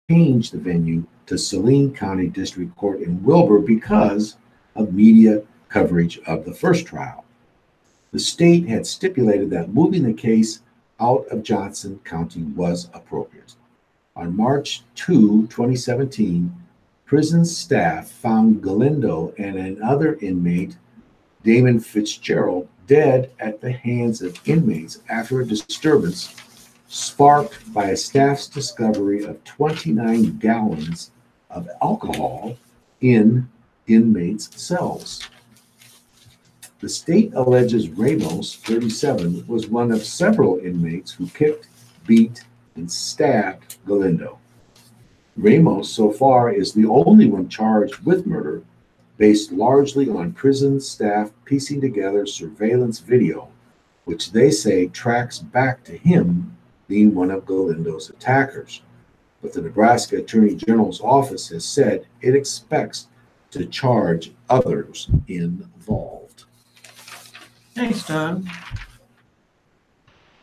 changed the venue to Saline County District Court in Wilbur because of media coverage of the first trial. The state had stipulated that moving the case out of Johnson County was appropriate. On March 2, 2017, prison staff found Galindo and another inmate, Damon Fitzgerald, dead at the hands of inmates after a disturbance sparked by a staff's discovery of 29 gallons of alcohol in inmates' cells. The state alleges Ramos, 37, was one of several inmates who kicked, beat, and stabbed Galindo. Ramos, so far, is the only one charged with murder, based largely on prison staff piecing together surveillance video, which they say tracks back to him being one of Galindo's attackers. But the Nebraska Attorney General's office has said it expects to charge others involved. Thanks, Don.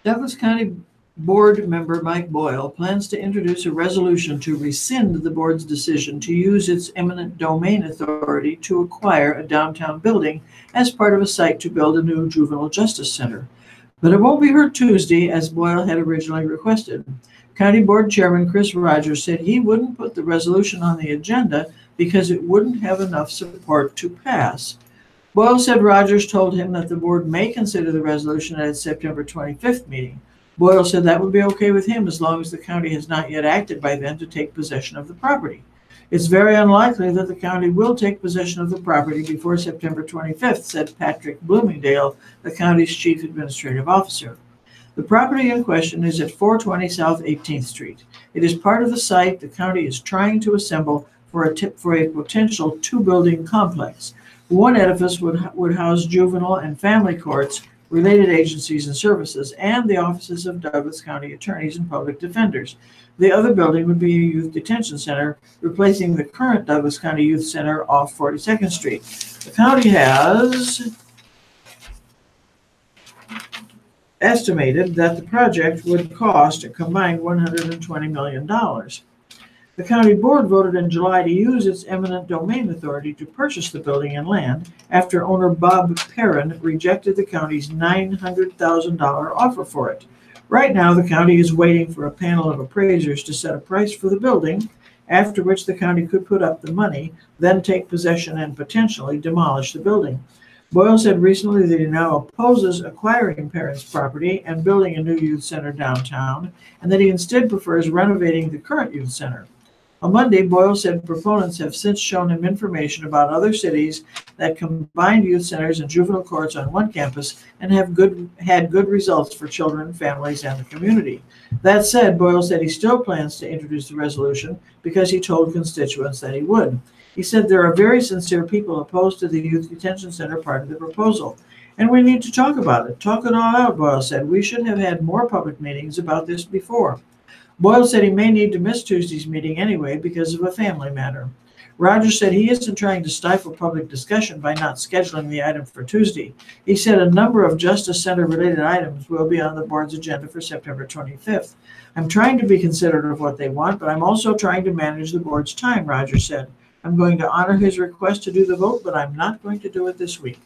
Douglas County Board member Mike Boyle plans to introduce a resolution to rescind the board's decision to use its eminent domain authority to acquire a downtown building as part of a site to build a new juvenile justice center. But it won't be heard Tuesday, as Boyle had originally requested. County Board Chairman Chris Rogers said he wouldn't put the resolution on the agenda because it wouldn't have enough support to pass. Boyle said Rogers told him that the board may consider the resolution at its September 25th meeting. Boyle said that would be okay with him as long as the county has not yet acted by then to take possession of the property. It's very unlikely that the county will take possession of the property before September 25th, said Patrick Bloomingdale, the county's chief administrative officer. The property in question is at 420 South 18th Street. It is part of the site the county is trying to assemble for a potential two-building complex. One edifice would house juvenile and family courts, related agencies and services, and the offices of Douglas County attorneys and public defenders. The other building would be a youth detention center, replacing the current Douglas County Youth Center off 42nd Street. The county has estimated that the project would cost a combined $120 million. The county board voted in July to use its eminent domain authority to purchase the building and land after owner Bob Perrin rejected the county's $900,000 offer for it. Right now, the county is waiting for a panel of appraisers to set a price for the building, after which the county could put up the money, then take possession and potentially demolish the building. Boyle said recently that he now opposes acquiring Perrin's property and building a new youth center downtown, and that he instead prefers renovating the current youth center. On Monday, Boyle said proponents have since shown him information about other cities that combined youth centers and juvenile courts on one campus and have had good results for children, families, and the community. That said, Boyle said he still plans to introduce the resolution because he told constituents that he would. He said there are very sincere people opposed to the youth detention center part of the proposal, and we need to talk about it. Talk it all out, Boyle said. We should have had more public meetings about this before. Boyle said he may need to miss Tuesday's meeting anyway because of a family matter. Rogers said he isn't trying to stifle public discussion by not scheduling the item for Tuesday. He said a number of Justice Center related items will be on the board's agenda for September 25th. I'm trying to be considerate of what they want, but I'm also trying to manage the board's time, Rogers said. I'm going to honor his request to do the vote, but I'm not going to do it this week.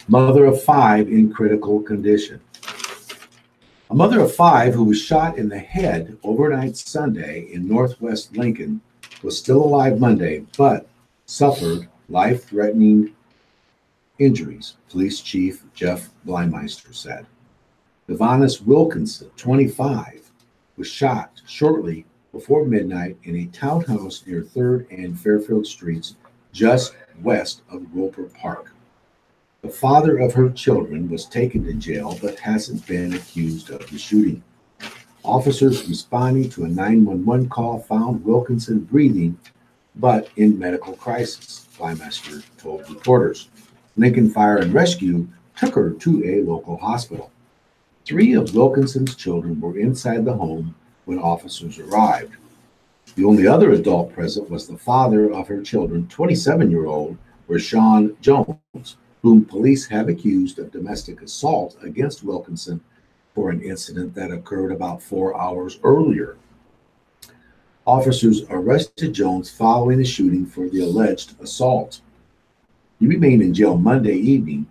Mother of 5 in critical condition. A mother of 5 who was shot in the head overnight Sunday in northwest Lincoln was still alive Monday, but suffered life-threatening injuries, Police Chief Jeff Blymeister said. Devanis Wilkinson, 25, was shot shortly before midnight in a townhouse near 3rd and Fairfield Streets, just west of Roper Park. The father of her children was taken to jail but hasn't been accused of the shooting. Officers responding to a 911 call found Wilkinson breathing but in medical crisis, Blymeister told reporters. Lincoln Fire and Rescue took her to a local hospital. 3 of Wilkinson's children were inside the home when officers arrived. The only other adult present was the father of her children, 27-year-old Rashawn Jones, whom police have accused of domestic assault against Wilkinson for an incident that occurred about 4 hours earlier. Officers arrested Jones following the shooting for the alleged assault. He remained in jail Monday evening,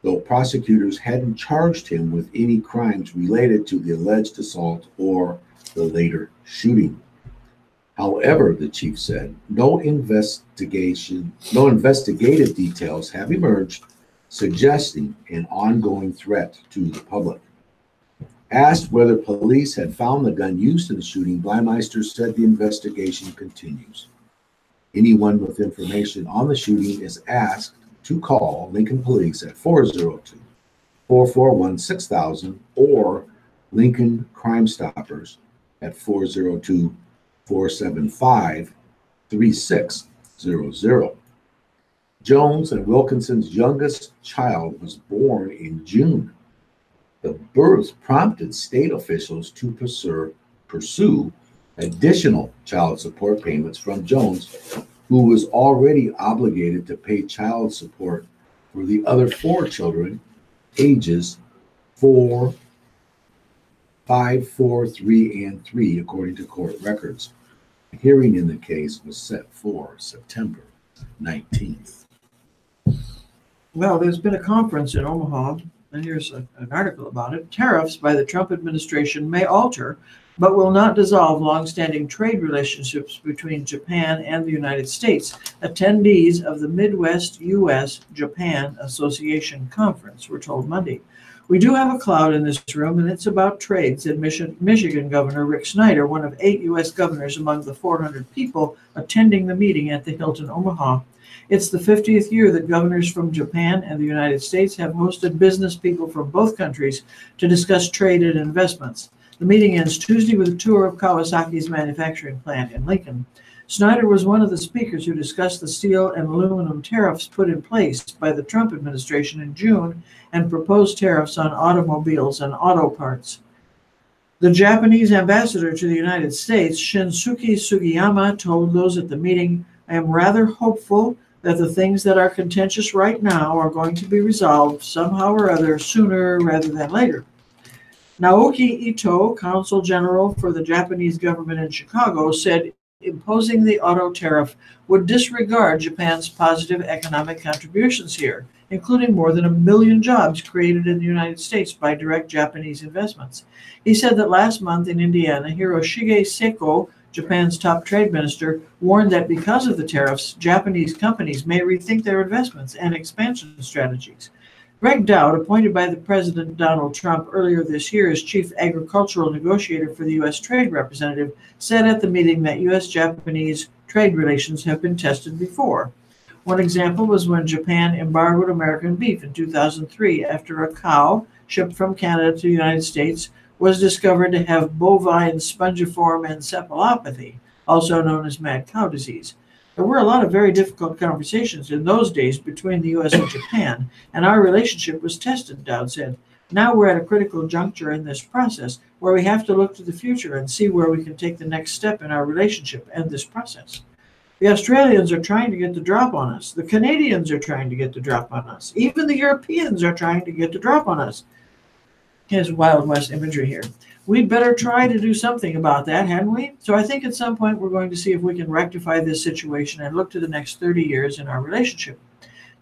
though prosecutors hadn't charged him with any crimes related to the alleged assault or the later shooting. However, the chief said, no investigative details have emerged suggesting an ongoing threat to the public. Asked whether police had found the gun used in the shooting, Blymeister said the investigation continues. Anyone with information on the shooting is asked to call Lincoln Police at 402-441-6000 or Lincoln Crime Stoppers at 402-475-3600. Jones and Wilkinson's youngest child was born in June. The birth prompted state officials to pursue additional child support payments from Jones, who was already obligated to pay child support for the other 4 children, ages 4, 5, 4, 3, and 3, according to court records. A hearing in the case was set for September 19th. Well, there's been a conference in Omaha, and here's an article about it. Tariffs by the Trump administration may alter, but will not dissolve longstanding trade relationships between Japan and the United States. Attendees of the Midwest U.S.-Japan Association Conference were told Monday. We do have a cloud in this room, and it's about trade, said Michigan Governor Rick Snyder, one of 8 U.S. governors among the 400 people attending the meeting at the Hilton Omaha. It's the 50th year that governors from Japan and the United States have hosted business people from both countries to discuss trade and investments. The meeting ends Tuesday with a tour of Kawasaki's manufacturing plant in Lincoln. Snyder was one of the speakers who discussed the steel and aluminum tariffs put in place by the Trump administration in June and proposed tariffs on automobiles and auto parts. The Japanese ambassador to the United States, Shinsuke Sugiyama, told those at the meeting, I am rather hopeful that the things that are contentious right now are going to be resolved somehow or other sooner rather than later. Naoki Ito, Consul General for the Japanese government in Chicago, said imposing the auto tariff would disregard Japan's positive economic contributions here, including more than 1 million jobs created in the United States by direct Japanese investments. He said that last month in Indiana, Hiroshige Seiko, Japan's top trade minister, warned that because of the tariffs, Japanese companies may rethink their investments and expansion strategies. Greg Dowd, appointed by the President Donald Trump earlier this year as chief agricultural negotiator for the U.S. Trade Representative, said at the meeting that U.S.-Japanese trade relations have been tested before. One example was when Japan embargoed American beef in 2003 after a cow shipped from Canada to the United States was discovered to have bovine spongiform encephalopathy, also known as mad cow disease. There were a lot of very difficult conversations in those days between the U.S. and Japan, and our relationship was tested, Dowd said. Now we're at a critical juncture in this process where we have to look to the future and see where we can take the next step in our relationship and this process. The Australians are trying to get the drop on us. The Canadians are trying to get the drop on us. Even the Europeans are trying to get the drop on us. Here's Wild West imagery here. We'd better try to do something about that, hadn't we? So I think at some point we're going to see if we can rectify this situation and look to the next 30 years in our relationship.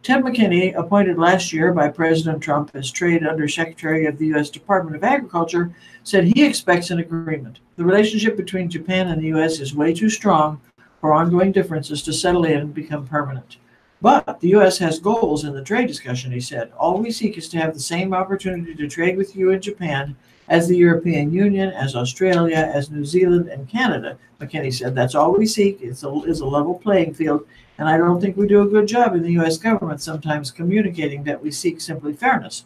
Ted McKinney, appointed last year by President Trump as Trade Undersecretary of the U.S. Department of Agriculture, said he expects an agreement. The relationship between Japan and the U.S. is way too strong for ongoing differences to settle in and become permanent. But the U.S. has goals in the trade discussion, he said. All we seek is to have the same opportunity to trade with you and Japan as the European Union, as Australia, as New Zealand, and Canada. McKinney said that's all we seek is a level playing field, and I don't think we do a good job in the U.S. government sometimes communicating that we seek simply fairness.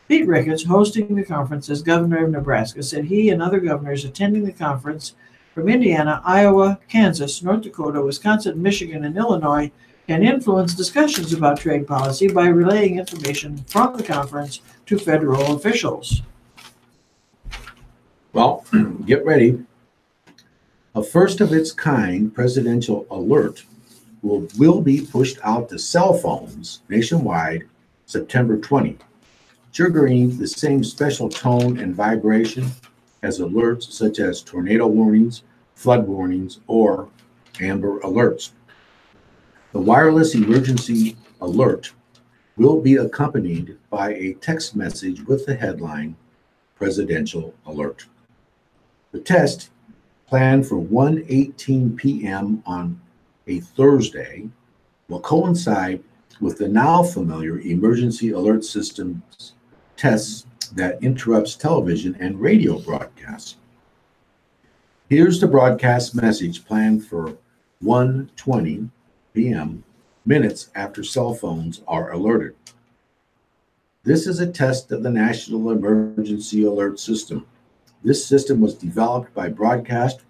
Pete Ricketts, hosting the conference as governor of Nebraska, said he and other governors attending the conference from Indiana, Iowa, Kansas, North Dakota, Wisconsin, Michigan, and Illinois can influence discussions about trade policy by relaying information from the conference to federal officials. Well, get ready. A first-of-its-kind presidential alert will be pushed out to cell phones nationwide September 20, triggering the same special tone and vibration as alerts such as tornado warnings flood warnings, or amber alerts. The wireless emergency alert will be accompanied by a text message with the headline Presidential Alert. The test, planned for 1:18 p.m. on a Thursday, will coincide with the now familiar emergency alert systems tests that interrupts television and radio broadcasts. Here's the broadcast message planned for 1:20 p.m., minutes after cell phones are alerted. This is a test of the National Emergency Alert System. This system was developed by broadcast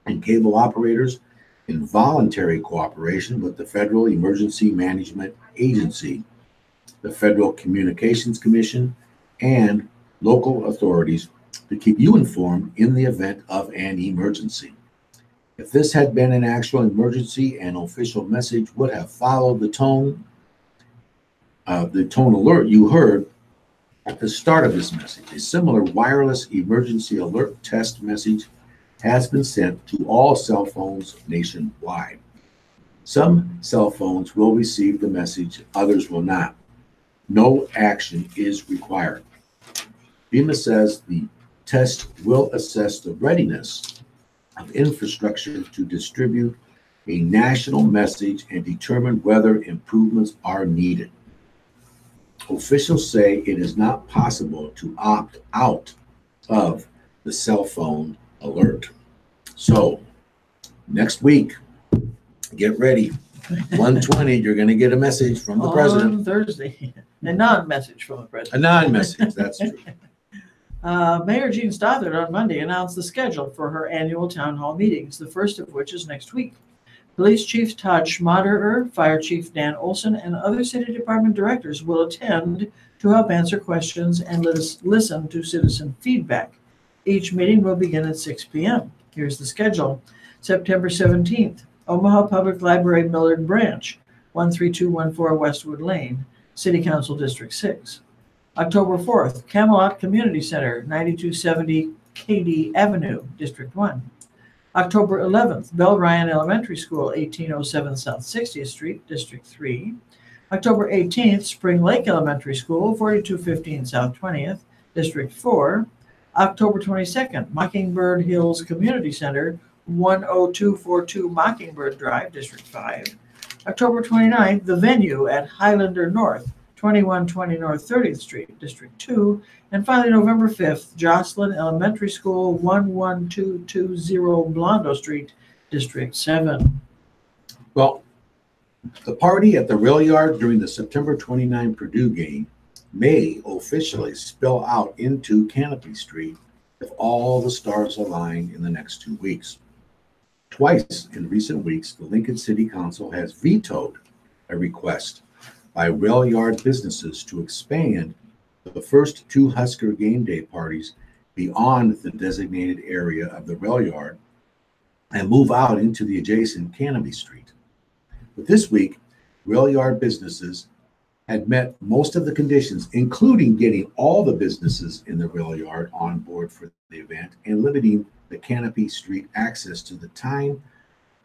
and cable operators in voluntary cooperation with the Federal Emergency Management Agency, the Federal Communications Commission, and local authorities to keep you informed in the event of an emergency. If this had been an actual emergency, an official message would have followed the tone alert you heard at the start of this message. A similar wireless emergency alert test message has been sent to all cell phones nationwide. Some cell phones will receive the message, others will not. No action is required. FEMA says the test will assess the readiness of infrastructure to distribute a national message and determine whether improvements are needed. Officials say it is not possible to opt out of the cell phone alert. So, next week, get ready. 1:20, you're going to get a message from the president. On Thursday. A non-message from the president. A non-message, that's true. Mayor Jean Stothard on Monday announced the schedule for her annual town hall meetings, the first of which is next week. Police Chief Todd Schmaderer, Fire Chief Dan Olson, and other city department directors will attend to help answer questions and listen to citizen feedback. Each meeting will begin at 6 p.m. Here's the schedule. September 17th, Omaha Public Library Millard Branch, 13214 Westwood Lane, City Council District 6. October 4th, Camelot Community Center, 9270 KD Avenue, District 1. October 11th, Bell Ryan Elementary School, 1807 South 60th Street, District 3. October 18th, Spring Lake Elementary School, 4215 South 20th, District 4. October 22nd, Mockingbird Hills Community Center, 10242 Mockingbird Drive, District 5. October 29th, the venue at Highlander North, 2120 North 30th Street, District 2. And finally, November 5th, Jocelyn Elementary School, 11220 Blondo Street, District 7. Well, the party at the rail yard during the September 29 Purdue game may officially spill out into Canopy Street if all the stars align in the next 2 weeks. Twice in recent weeks, the Lincoln City Council has vetoed a request by rail yard businesses to expand the first 2 Husker game day parties beyond the designated area of the rail yard and move out into the adjacent Canopy Street. But this week, rail yard businesses had met most of the conditions, including getting all the businesses in the rail yard on board for the event and limiting the Canopy Street access to the time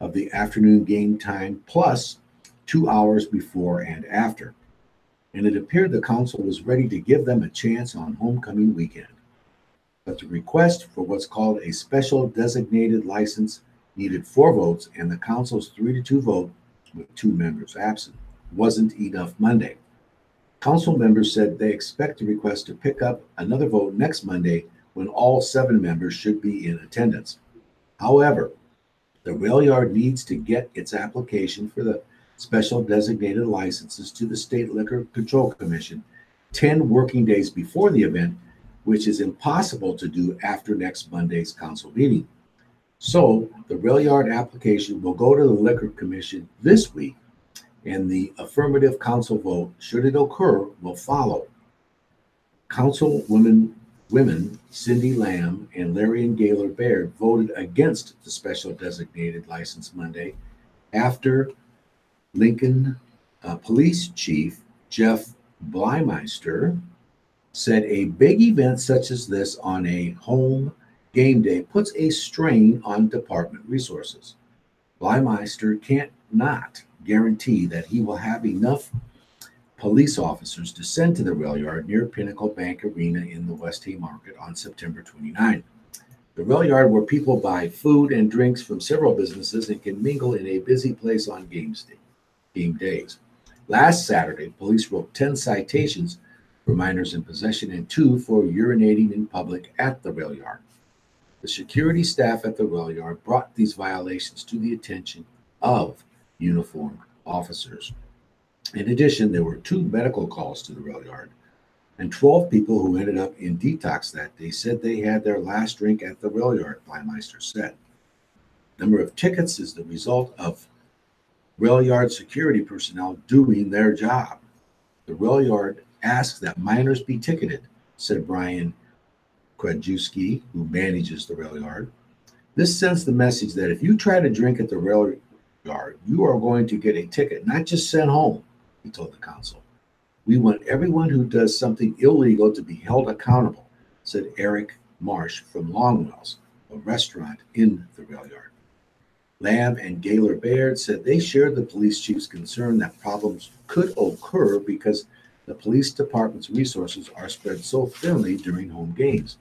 of the afternoon game time plus 2 hours before and after. And it appeared the council was ready to give them a chance on homecoming weekend. But the request for what's called a special designated license needed 4 votes, and the council's 3-2 vote, with 2 members absent, wasn't enough Monday. Council members said they expect the request to pick up another vote next Monday when all 7 members should be in attendance. However, the rail yard needs to get its application for the special designated licenses to the State Liquor Control Commission 10 working days before the event, which is impossible to do after next Monday's council meeting. So the rail yard application will go to the Liquor Commission this week, and the affirmative council vote, should it occur, will follow. Councilwomen Cindy Lamb and Larry and Gaylor Baird voted against the special designated license Monday after Lincoln Police Chief Jeff Blymeister said a big event such as this on a home game day puts a strain on department resources. Blymeister can't not guarantee that he will have enough police officers to send to the rail yard near Pinnacle Bank Arena in the West Haymarket on September 29. The rail yard, where people buy food and drinks from several businesses and can mingle in a busy place on game days. Last Saturday, police wrote 10 citations for minors in possession and 2 for urinating in public at the rail yard. The security staff at the rail yard brought these violations to the attention of uniformed officers. In addition, there were 2 medical calls to the rail yard, and 12 people who ended up in detox that day said they had their last drink at the rail yard, Blymeister said. The number of tickets is the result of rail yard security personnel doing their job. The rail yard asks that minors be ticketed, said Brian Krajewski, who manages the rail yard. This sends the message that if you try to drink at the rail yard, you are going to get a ticket, not just sent home, he told the council. We want everyone who does something illegal to be held accountable, said Eric Marsh from Longwell's, a restaurant in the rail yard. Lamb and Gaylor Baird said they shared the police chief's concern that problems could occur because the police department's resources are spread so thinly during home games.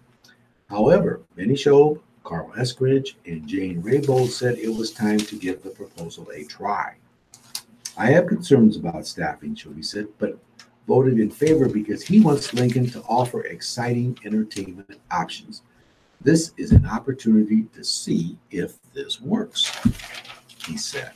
However, Benny Shobe, Carl Eskridge, and Jane Raybould said it was time to give the proposal a try. I have concerns about staffing, Shobe said, but voted in favor because he wants Lincoln to offer exciting entertainment options. This is an opportunity to see if this works, he said.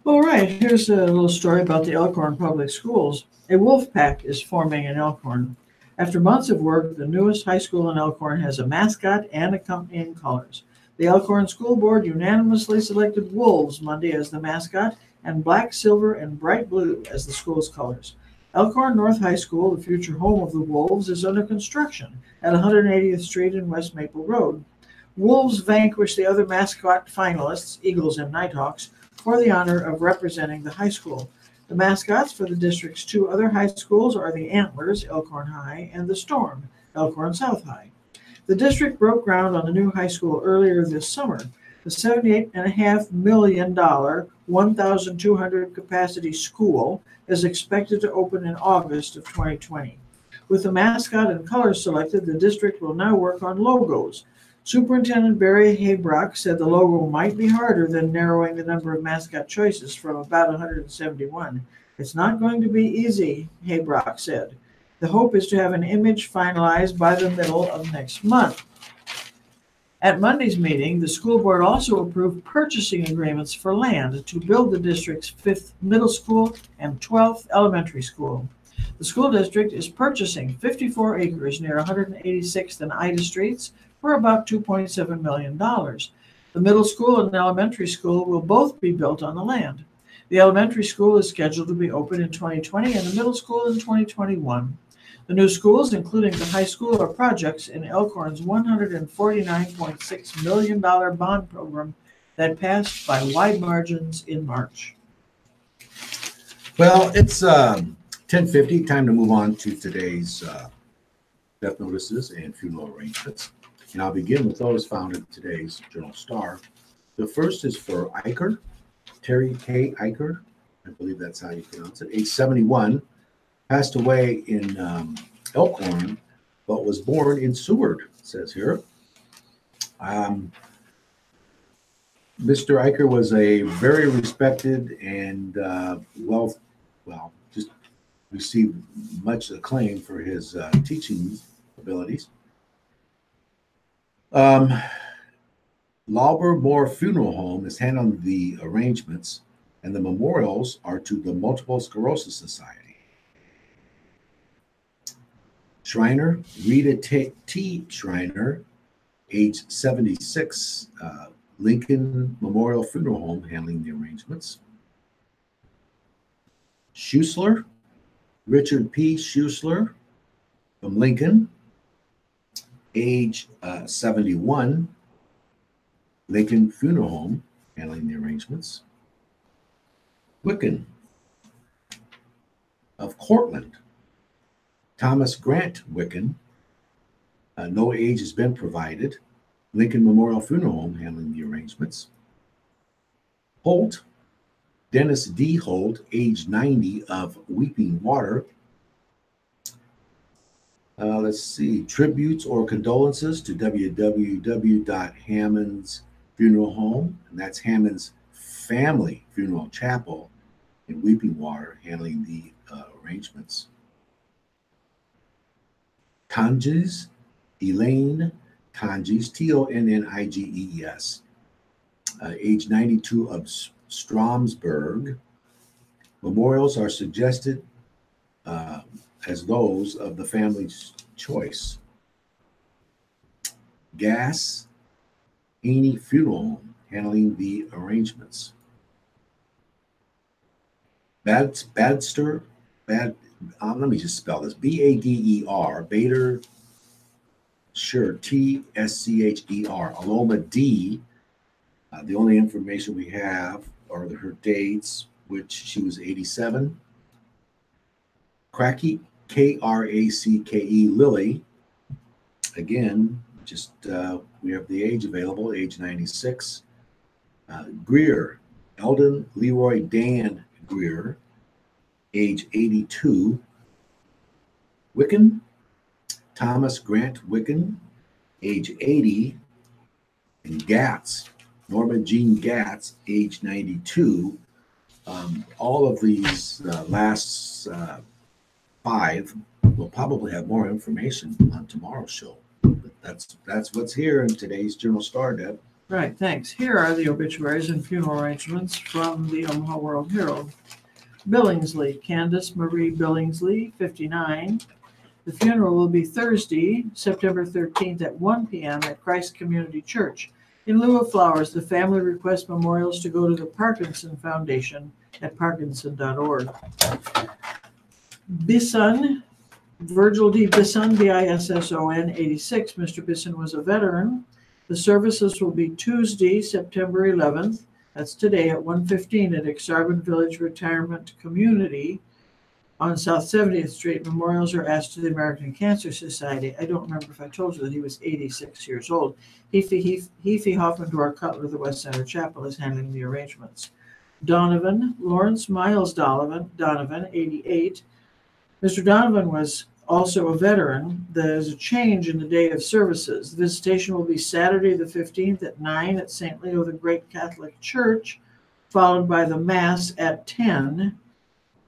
All right, here's a little story about the Elkhorn Public Schools. A wolf pack is forming in Elkhorn. After months of work, the newest high school in Elkhorn has a mascot and accompanying colors. The Elkhorn School Board unanimously selected wolves Monday as the mascot and black, silver, and bright blue as the school's colors. Elkhorn North High School, the future home of the Wolves, is under construction at 180th Street and West Maple Road. Wolves vanquished the other mascot finalists, Eagles and Nighthawks, for the honor of representing the high school. The mascots for the district's 2 other high schools are the Antlers, Elkhorn High, and the Storm, Elkhorn South High. The district broke ground on the new high school earlier this summer. The $78.5 million, 1,200 capacity school is expected to open in August of 2020. With the mascot and colors selected, the district will now work on logos. Superintendent Barry Haybrock said the logo might be harder than narrowing the number of mascot choices from about 171. It's not going to be easy, Haybrock said. The hope is to have an image finalized by the middle of next month. At Monday's meeting, the school board also approved purchasing agreements for land to build the district's 5th middle school and 12th elementary school. The school district is purchasing 54 acres near 186th and Ida Streets for about $2.7 million. The middle school and elementary school will both be built on the land. The elementary school is scheduled to be open in 2020 and the middle school in 2021. The new schools, including the high school, are projects in Elkhorn's $149.6 million bond program that passed by wide margins in March. Well, it's 10:50. Time to move on to today's death notices and funeral arrangements. And I'll begin with those found in today's Journal Star. The first is for Eicher, Terry K. Eicher. I believe that's how you pronounce it. Age 71. Passed away in Elkhorn, but was born in Seward, it says here. Mr. Eicher was a very respected and just received much acclaim for his teaching abilities. Lauber Moore Funeral Home is handling the arrangements, and the memorials are to the Multiple Sclerosis Society. Schreiner, Rita T. Schreiner, age 76, Lincoln Memorial Funeral Home, handling the arrangements. Schuessler, Richard P. Schuessler, from Lincoln, age 71, Lincoln Funeral Home, handling the arrangements. Wicken of Cortland, Thomas Grant Wicken, no age has been provided, Lincoln Memorial Funeral Home handling the arrangements. Holt, Dennis D. Holt, age 90, of Weeping Water. Let's see, tributes or condolences to www.Hammond's Funeral Home, and that's Hammond's Family Funeral Chapel in Weeping Water, handling the arrangements. Tonges, Elaine Tonges, Tonnigees, age 92, of Stromsburg. Memorials are suggested as those of the family's choice. Gass, Haney Funeral Home, handling the arrangements. Badster, let me just spell this, Bader, Bader, sure, Tscher, Aloma D. The only information we have are her dates, which she was 87. Cracky, Kracke, Lily. Again, just we have the age available, age 96. Greer, Eldon Leroy Dan Greer, age 82. Wicken, Thomas Grant Wicken, age 80. And Gatz, Norma Jean Gatz, age 92. All of these last 5 will probably have more information on tomorrow's show. But that's what's here in today's Journal Star, Deb. Right, thanks. Here are the obituaries and funeral arrangements from the Omaha World Herald. Billingsley, Candace Marie Billingsley, 59. The funeral will be Thursday, September 13th at 1 p.m. at Christ Community Church. In lieu of flowers, the family requests memorials to go to the Parkinson Foundation at parkinson.org. Bisson, Virgil D. Bisson, Bisson, 86. Mr. Bisson was a veteran. The services will be Tuesday, September 11th. That's today at 1:15 at Exarban Village Retirement Community on South 70th Street. Memorials are asked to the American Cancer Society. I don't remember if I told you that he was 86 years old. Hefe Hoffendor Cutler, the West Center Chapel, is handling the arrangements. Donovan, Lawrence Miles Donovan, 88. Mr. Donovan was also a veteran. There's a change in the day of services. The visitation will be Saturday the 15th at 9 at St. Leo the Great Catholic Church, followed by the Mass at 10,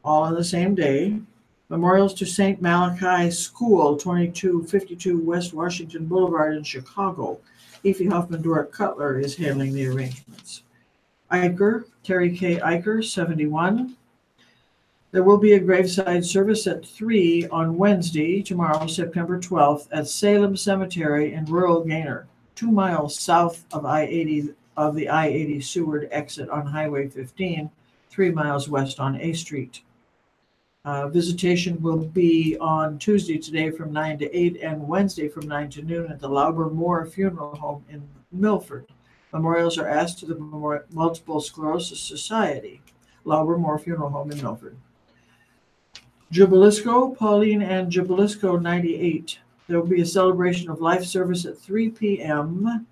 all on the same day. Memorials to St. Malachi School, 2252 West Washington Boulevard in Chicago. Efi Hoffman Dora Cutler is handling the arrangements. Eicher, Terry K. Eicher, 71. There will be a graveside service at 3 on Wednesday, tomorrow, September 12th, at Salem Cemetery in rural Gaynor, 2 miles south of I-80 of the I-80 Seward exit on Highway 15, 3 miles west on A Street. Visitation will be on Tuesday today from 9 to 8 and Wednesday from 9 to noon at the Lauber Moore Funeral Home in Milford. Memorials are asked to the Multiple Sclerosis Society, Lauber Moore Funeral Home in Milford. Jubilisco, Pauline and Jubilisco, 98. There will be a celebration of life service at 3 p.m.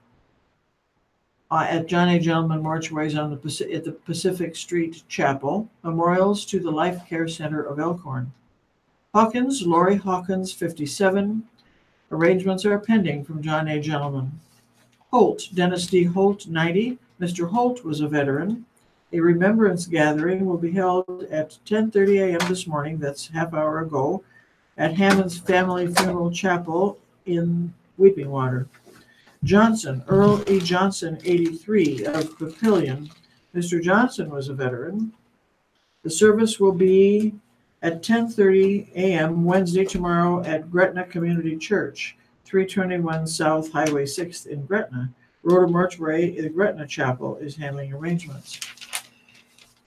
At John A. Gentleman Mortuaries at the Pacific Street Chapel. Memorials to the Life Care Center of Elkhorn. Hawkins, Lori Hawkins, 57. Arrangements are pending from John A. Gentleman. Holt, Dennis D. Holt, 90. Mr. Holt was a veteran. A remembrance gathering will be held at 10:30 a.m. this morning, that's half hour ago, at Hammond's Family Funeral Chapel in Weeping Water. Johnson, Earl E. Johnson, 83, of Papillion. Mr. Johnson was a veteran. The service will be at 10:30 a.m. Wednesday tomorrow at Gretna Community Church, 321 South Highway 6th in Gretna. Rhoda Mortuary, the Gretna Chapel, is handling arrangements.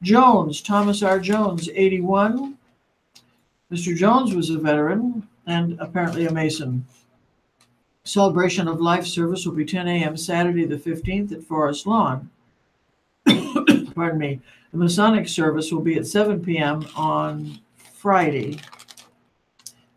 Jones, Thomas R. Jones, 81. Mr. Jones was a veteran and apparently a Mason. Celebration of Life service will be 10 a.m. Saturday the 15th at Forest Lawn. Pardon me. The Masonic service will be at 7 p.m. on Friday,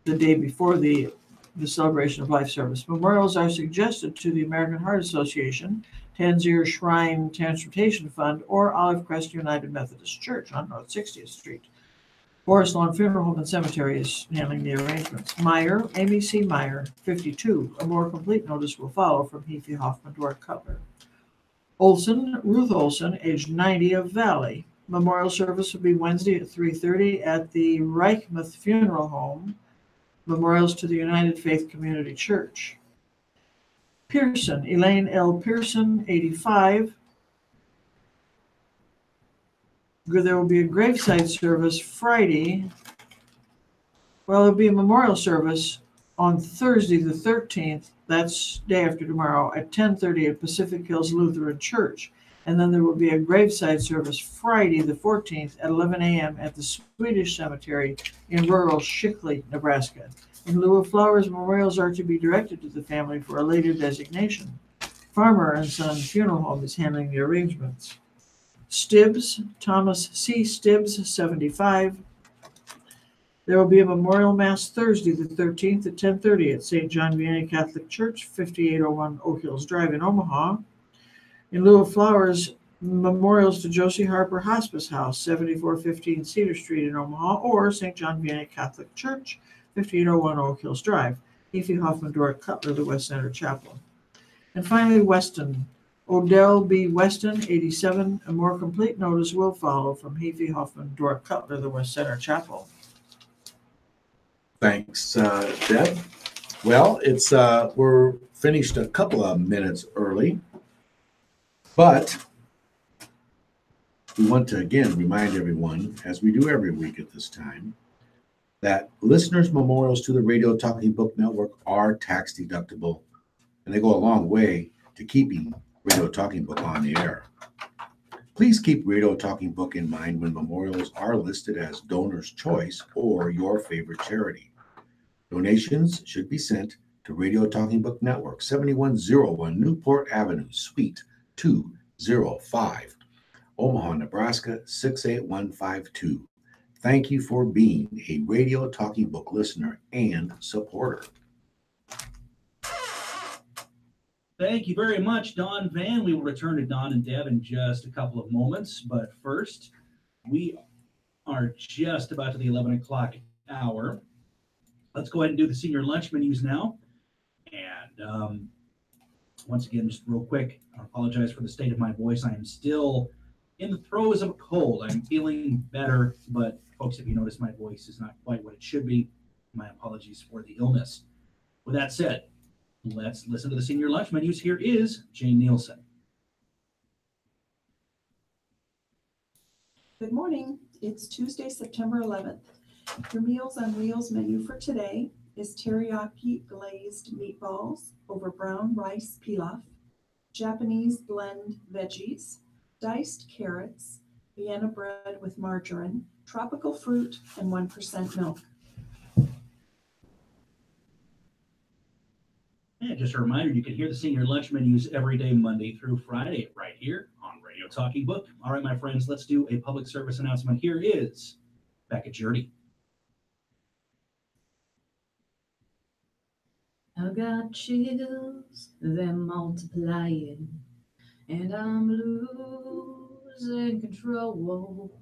the day before the the Celebration of Life service. Memorials are suggested to the American Heart Association, Tangier Shrine Transportation Fund, or Olive Crest United Methodist Church on North 60th Street. Forest Lawn Funeral Home and Cemetery is handling the arrangements. Meyer, Amy C. Meyer, 52. A more complete notice will follow from Heafy Hoffman Dwar Cutler. Olson, Ruth Olson, age 90, of Valley. Memorial service will be Wednesday at 3:30 at the Reichmuth Funeral Home. Memorials to the United Faith Community Church. Pearson, Elaine L. Pearson, 85. There will be a graveside service Friday. Well, there'll be a memorial service on Thursday the 13th. That's day after tomorrow at 10:30 at Pacific Hills Lutheran Church. And then there will be a graveside service Friday the 14th at 11 a.m. at the Swedish Cemetery in rural Shickley, Nebraska. In lieu of flowers, memorials are to be directed to the family for a later designation. Farmer and Son Funeral Home is handling the arrangements. Stibbs, Thomas C. Stibbs, 75. There will be a memorial mass Thursday the 13th at 10:30 at St. John Vianney Catholic Church, 5801 Oak Hills Drive in Omaha. In lieu of flowers, memorials to Josie Harper Hospice House, 7415 Cedar Street in Omaha, or St. John Vianney Catholic Church, 5801 Oak Hills Drive. Heafy Hoffman Dwar Cutler, the West Center Chapel. And finally, Weston. Odell B. Weston, 87. A more complete notice will follow from Heafy Hoffman Dwar Cutler, the West Center Chapel. Thanks, Deb. Well, it's we're finished a couple of minutes early, but we want to again remind everyone, as we do every week at this time, that listeners' memorials to the Radio Talking Book Network are tax deductible, and they go a long way to keeping Radio Talking Book on the air. Please keep Radio Talking Book in mind when memorials are listed as donor's choice or your favorite charity. Donations should be sent to Radio Talking Book Network, 7101 Newport Avenue, Suite 205, Omaha, Nebraska, 68152. Thank you for being a Radio Talking Book listener and supporter. Thank you very much, Don Van. We will return to Don and Deb in just a couple of moments. But first, we are just about to the 11 o'clock hour. Let's go ahead and do the senior lunch menus now. And once again, just real quick, I apologize for the state of my voice. I am still in the throes of a cold. I'm feeling better, but folks, if you notice, my voice is not quite what it should be. My apologies for the illness. With that said, let's listen to the senior lunch menus. Here is Jane Nielsen. Good morning. It's Tuesday, September 11th. Your Meals on Wheels menu for today is teriyaki glazed meatballs over brown rice pilaf, Japanese blend veggies, diced carrots, Vienna bread with margarine, tropical fruit, and 1% milk. And just a reminder, you can hear the senior lunch menus every day, Monday through Friday, right here on Radio Talking Book. All right, my friends, let's do a public service announcement. Here is Becca Journey. I got chills, they're multiplying, and I'm losing control.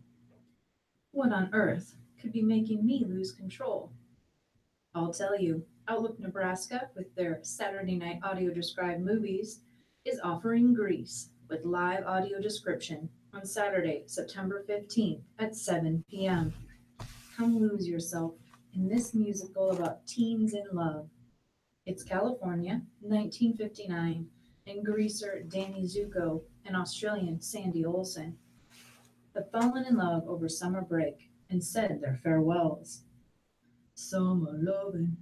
What on earth could be making me lose control? I'll tell you. Outlook Nebraska, with their Saturday night audio described movies, is offering Grease with live audio description on Saturday, September 15th at 7 p.m. Come lose yourself in this musical about teens in love. It's California, 1959, and greaser Danny Zuko and Australian Sandy Olsen have fallen in love over summer break and said their farewells. Summer loving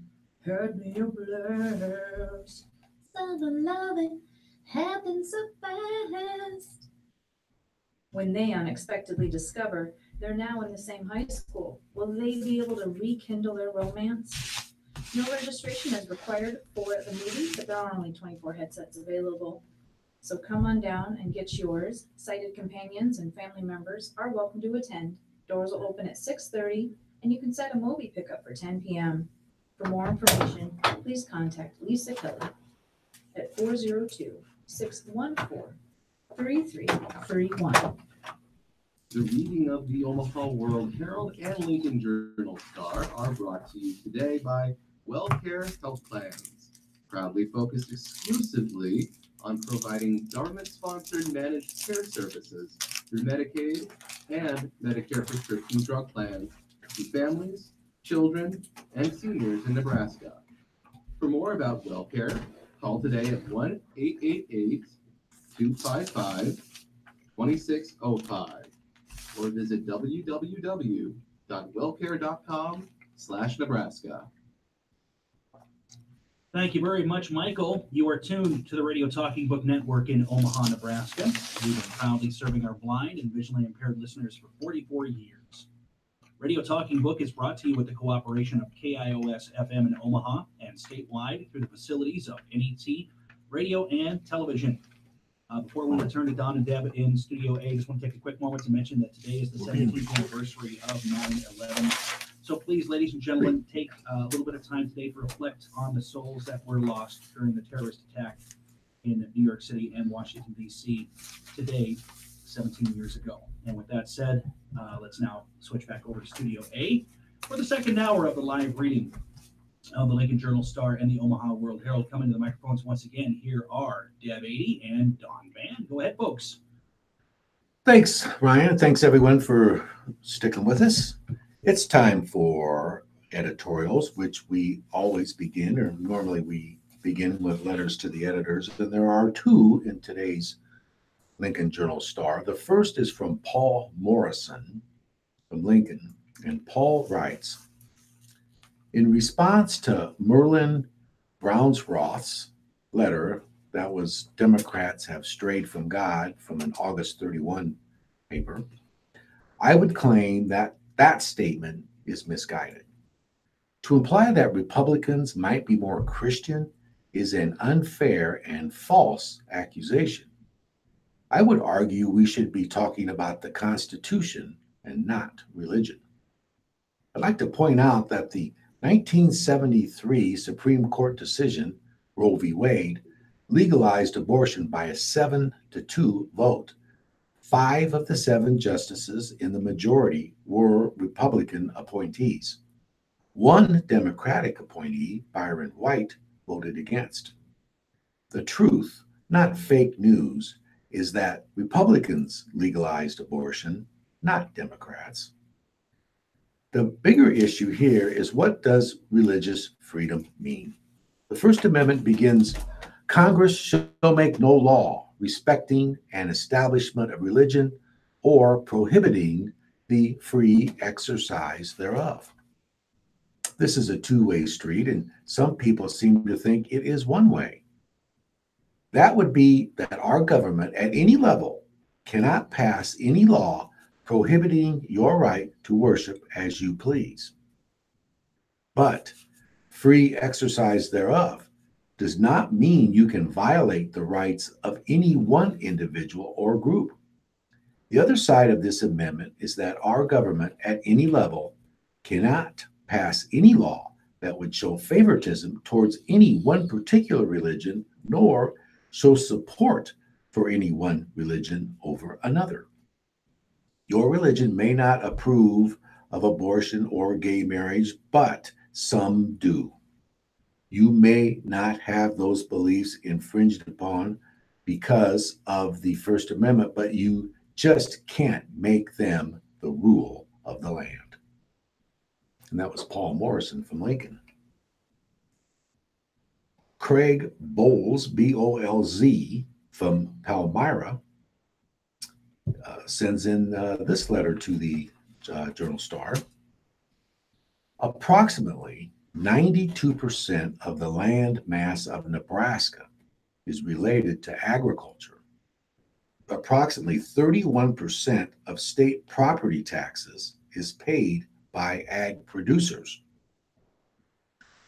had me a blast. Summer loving happened so fast. When they unexpectedly discover they're now in the same high school, will they be able to rekindle their romance? No registration is required for the movie, but there are only 24 headsets available. So come on down and get yours. Sighted companions and family members are welcome to attend. Doors will open at 6:30, and you can set a movie pickup for 10 p.m. For more information, please contact Lisa Kelly at 402-614-3331. The reading of the Omaha World Herald and Lincoln Journal Star are brought to you today by WellCare Health Plans, proudly focused exclusively on providing government-sponsored managed care services through Medicaid and Medicare prescription drug plans to families, children, and seniors in Nebraska. For more about WellCare, call today at 1-888-255-2605 or visit www.wellcare.com/Nebraska. Thank you very much, Michael. You are tuned to the Radio Talking Book Network in Omaha, Nebraska. We've been proudly serving our blind and visually impaired listeners for 44 years. Radio Talking Book is brought to you with the cooperation of KIOS-FM in Omaha and statewide through the facilities of NET Radio and Television. Before we return to Don and Deb in Studio A, I just want to take a quick moment to mention that today is the 17th anniversary of 9/11. So please, ladies and gentlemen, take a little bit of time today to reflect on the souls that were lost during the terrorist attack in New York City and Washington, D.C. today, 17 years ago. And with that said, let's now switch back over to Studio A for the second hour of the live reading of the Lincoln Journal Star and the Omaha World Herald. Coming to the microphones once again, here are Deb Adie and Don Van. Go ahead, folks. Thanks, Ryan. Thanks, everyone, for sticking with us. It's time for editorials, which we always begin, or normally we begin with letters to the editors. And there are two in today's Lincoln Journal Star. The first is from Paul Morrison from Lincoln. And Paul writes, in response to Merlin Brownsroth's letter, that was Democrats Have Strayed from God, from an August 31 paper, I would claim that that statement is misguided. To imply that Republicans might be more Christian is an unfair and false accusation. I would argue we should be talking about the Constitution and not religion. I'd like to point out that the 1973 Supreme Court decision, Roe v. Wade, legalized abortion by a 7-2 vote. 5 of the 7 justices in the majority were Republican appointees. 1 Democratic appointee, Byron White, voted against. The truth, not fake news, is that Republicans legalized abortion, not Democrats. The bigger issue here is, what does religious freedom mean? The First Amendment begins, Congress shall make no law respecting an establishment of religion or prohibiting the free exercise thereof. This is a two-way street, and some people seem to think it is one way. That would be that our government at any level cannot pass any law prohibiting your right to worship as you please. But free exercise thereof does not mean you can violate the rights of any one individual or group. The other side of this amendment is that our government at any level cannot pass any law that would show favoritism towards any one particular religion, nor show support for any one religion over another. Your religion may not approve of abortion or gay marriage, but some do. You may not have those beliefs infringed upon because of the First Amendment, but you just can't make them the rule of the land. And that was Paul Morrison from Lincoln. Craig Bowles, B-O-L-Z, from Palmyra, sends in this letter to the Journal Star. Approximately 92% of the land mass of Nebraska is related to agriculture. Approximately 31% of state property taxes is paid by ag producers.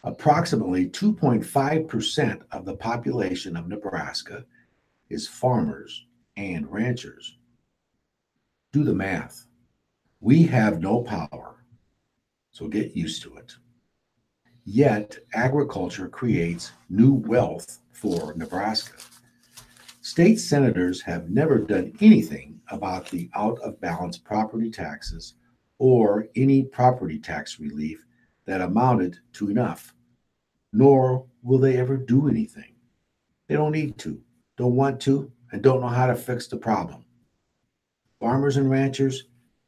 Approximately 2.5% of the population of Nebraska is farmers and ranchers. Do the math. We have no power, so get used to it. Yet agriculture creates new wealth for Nebraska. State senators have never done anything about the out-of-balance property taxes or any property tax relief that amounted to enough, nor will they ever do anything. They don't need to, don't want to, and don't know how to fix the problem. Farmers and ranchers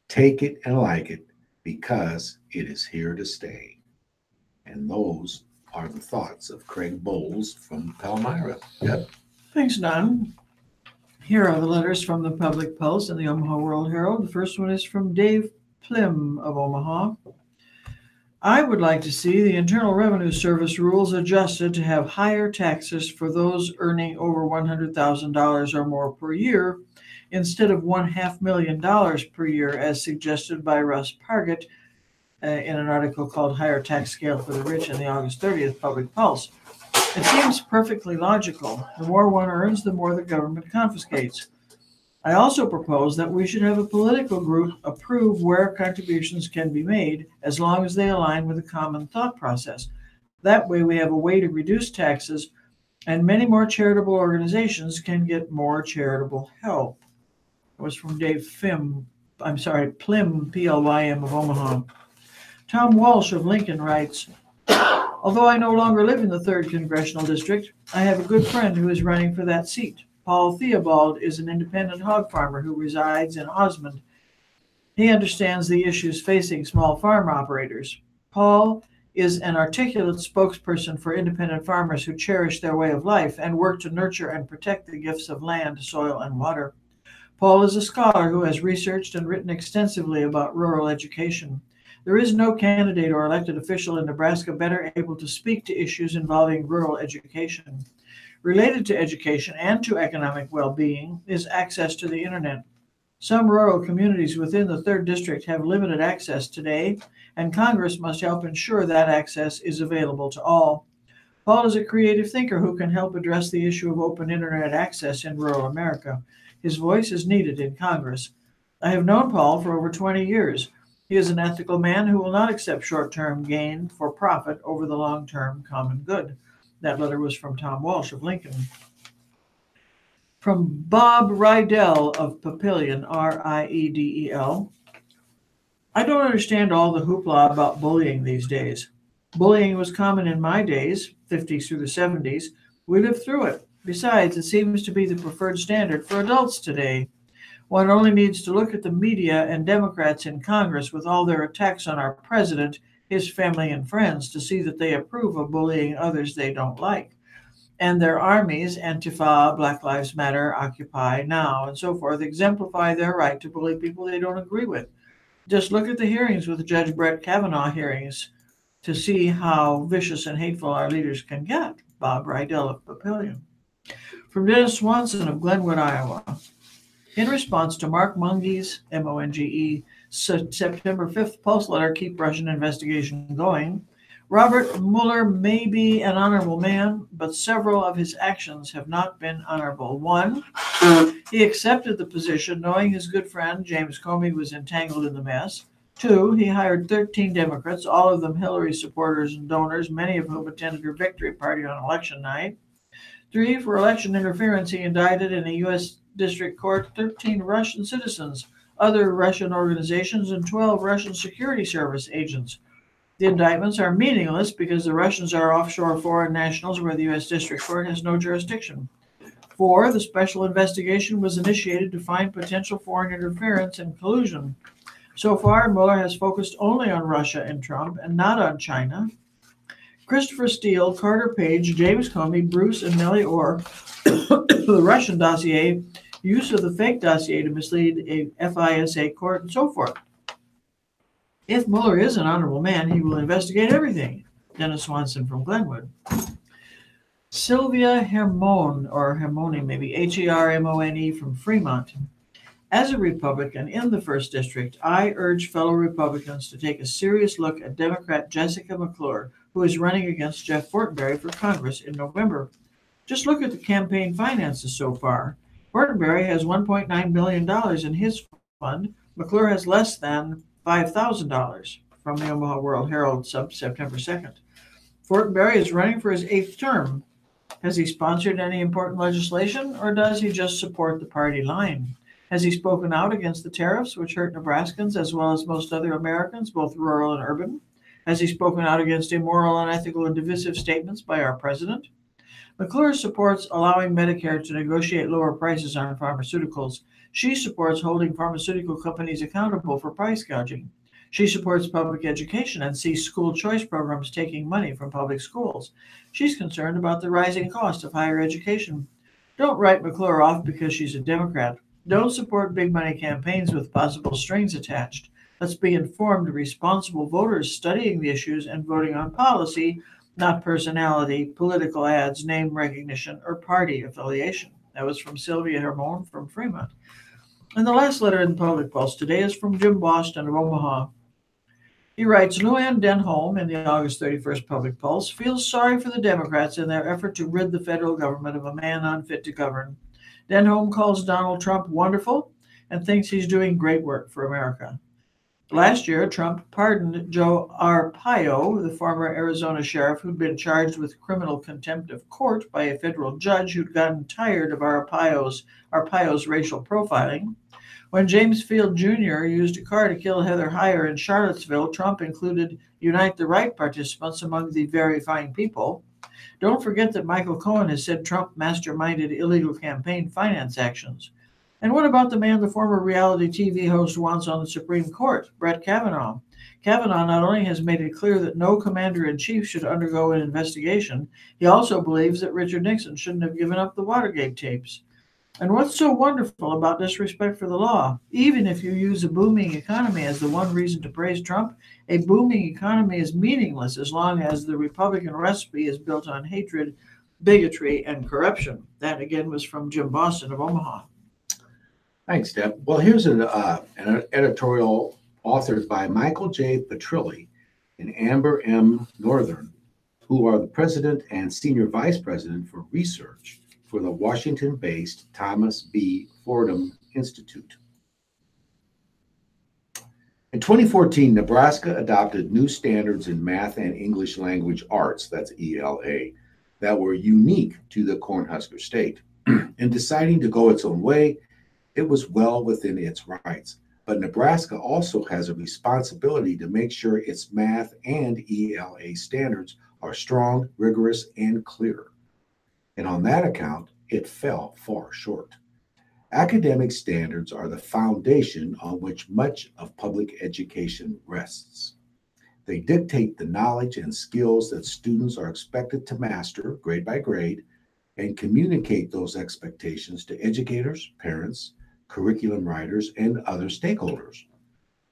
take it and like it because it is here to stay. And those are the thoughts of Craig Bowles from Palmyra. Yep. Thanks, Don. Here are the letters from the Public Pulse and the Omaha World Herald. The first one is from Dave Plim of Omaha. I would like to see the Internal Revenue Service rules adjusted to have higher taxes for those earning over $100,000 or more per year instead of $500,000 per year as suggested by Russ Pargett in an article called Higher Tax Scale for the Rich in the August 30th Public Pulse. It seems perfectly logical. The more one earns, the more the government confiscates. I also propose that we should have a political group approve where contributions can be made as long as they align with a common thought process. That way we have a way to reduce taxes and many more charitable organizations can get more charitable help. It was from Dave Plim, P-L-Y-M of Omaha. Tom Walsh of Lincoln writes, although I no longer live in the 3rd Congressional District, I have a good friend who is running for that seat. Paul Theobald is an independent hog farmer who resides in Osmond. He understands the issues facing small farm operators. Paul is an articulate spokesperson for independent farmers who cherish their way of life and work to nurture and protect the gifts of land, soil, and water. Paul is a scholar who has researched and written extensively about rural education. There is no candidate or elected official in Nebraska better able to speak to issues involving rural education. Related to education and to economic well-being is access to the internet. Some rural communities within the 3rd District have limited access today, and Congress must help ensure that access is available to all. Paul is a creative thinker who can help address the issue of open internet access in rural America. His voice is needed in Congress. I have known Paul for over 20 years. He is an ethical man who will not accept short-term gain for profit over the long-term common good. That letter was from Tom Walsh of Lincoln. From Bob Rydell of Papillion, R-I-E-D-E-L. I don't understand all the hoopla about bullying these days. Bullying was common in my days, 50s through the 70s. We lived through it. Besides, it seems to be the preferred standard for adults today. One only needs to look at the media and Democrats in Congress with all their attacks on our president, his family, and friends to see that they approve of bullying others they don't like. And their armies, Antifa, Black Lives Matter, Occupy Now, and so forth, exemplify their right to bully people they don't agree with. Just look at the hearings with Judge Brett Kavanaugh hearings to see how vicious and hateful our leaders can get. Bob Rydell of Papillion. From Dennis Swanson of Glenwood, Iowa. In response to Mark Munge's, M-O-N-G-E, September 5th Pulse letter, Keep Russian Investigation Going, Robert Mueller may be an honorable man, but several of his actions have not been honorable. 1, he accepted the position knowing his good friend James Comey was entangled in the mess. 2, he hired 13 Democrats, all of them Hillary supporters and donors, many of whom attended her victory party on election night. 3, for election interference, he indicted in a U.S. District Court 13 Russian citizens, other Russian organizations, and 12 Russian security service agents. The indictments are meaningless because the Russians are offshore foreign nationals where the U.S. District Court has no jurisdiction. 4, the special investigation was initiated to find potential foreign interference and collusion. So far, Mueller has focused only on Russia and Trump and not on China. Christopher Steele, Carter Page, James Comey, Bruce, and Nellie Orr, the Russian dossier, use of the fake dossier to mislead a FISA court, and so forth. If Mueller is an honorable man, he will investigate everything. Dennis Swanson from Glenwood. Sylvia Hermone, or Hermone maybe, H-E-R-M-O-N-E from Fremont. As a Republican in the 1st District, I urge fellow Republicans to take a serious look at Democrat Jessica McClure, who is running against Jeff Fortenberry for Congress in November. Just look at the campaign finances so far. Fortenberry has $1.9 million in his fund. McClure has less than $5,000 from the Omaha World Herald, September 2nd. Fortenberry is running for his 8th term. Has he sponsored any important legislation, or does he just support the party line? Has he spoken out against the tariffs, which hurt Nebraskans as well as most other Americans, both rural and urban? Has he spoken out against immoral, unethical, and divisive statements by our president? McClure supports allowing Medicare to negotiate lower prices on pharmaceuticals. She supports holding pharmaceutical companies accountable for price gouging. She supports public education and sees school choice programs taking money from public schools. She's concerned about the rising cost of higher education. Don't write McClure off because she's a Democrat. Don't support big money campaigns with possible strings attached. Let's be informed, responsible voters studying the issues and voting on policy, not personality, political ads, name recognition, or party affiliation. That was from Sylvia Hermon from Fremont. And the last letter in the Public Pulse today is from Jim Boston of Omaha. He writes, Luann Denholm in the August 31st Public Pulse feels sorry for the Democrats in their effort to rid the federal government of a man unfit to govern. Denholm calls Donald Trump wonderful and thinks he's doing great work for America. Last year, Trump pardoned Joe Arpaio, the former Arizona sheriff who'd been charged with criminal contempt of court by a federal judge who'd gotten tired of Arpaio's racial profiling. When James Field Jr. used a car to kill Heather Heyer in Charlottesville, Trump included Unite the Right participants among the very fine people. Don't forget that Michael Cohen has said Trump masterminded illegal campaign finance actions. And what about the man the former reality TV host wants on the Supreme Court, Brett Kavanaugh? Kavanaugh not only has made it clear that no commander-in-chief should undergo an investigation, he also believes that Richard Nixon shouldn't have given up the Watergate tapes. And what's so wonderful about disrespect for the law? Even if you use a booming economy as the one reason to praise Trump, a booming economy is meaningless as long as the Republican recipe is built on hatred, bigotry, and corruption. That, again, was from Jim Boston of Omaha. Thanks, Deb. Well, here's an editorial authored by Michael J. Petrilli and Amber M. Northern, who are the president and senior vice president for research for the Washington-based Thomas B. Fordham Institute. In 2014, Nebraska adopted new standards in math and English language arts, that's ELA, that were unique to the Cornhusker State. In deciding to go its own way, it was well within its rights. But Nebraska also has a responsibility to make sure its math and ELA standards are strong, rigorous, and clear. And on that account, it fell far short. Academic standards are the foundation on which much of public education rests. They dictate the knowledge and skills that students are expected to master grade by grade and communicate those expectations to educators, parents, curriculum writers, and other stakeholders.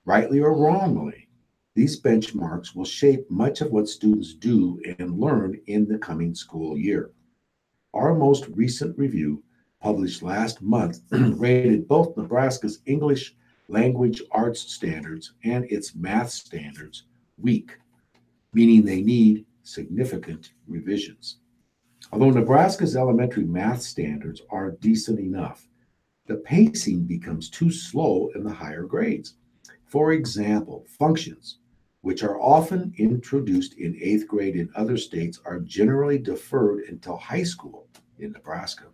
Rightly or wrongly, these benchmarks will shape much of what students do and learn in the coming school year. Our most recent review, published last month, rated both Nebraska's English language arts standards and its math standards weak, meaning they need significant revisions. Although Nebraska's elementary math standards are decent enough, the pacing becomes too slow in the higher grades. For example, functions, which are often introduced in 8th grade in other states, are generally deferred until high school in Nebraska.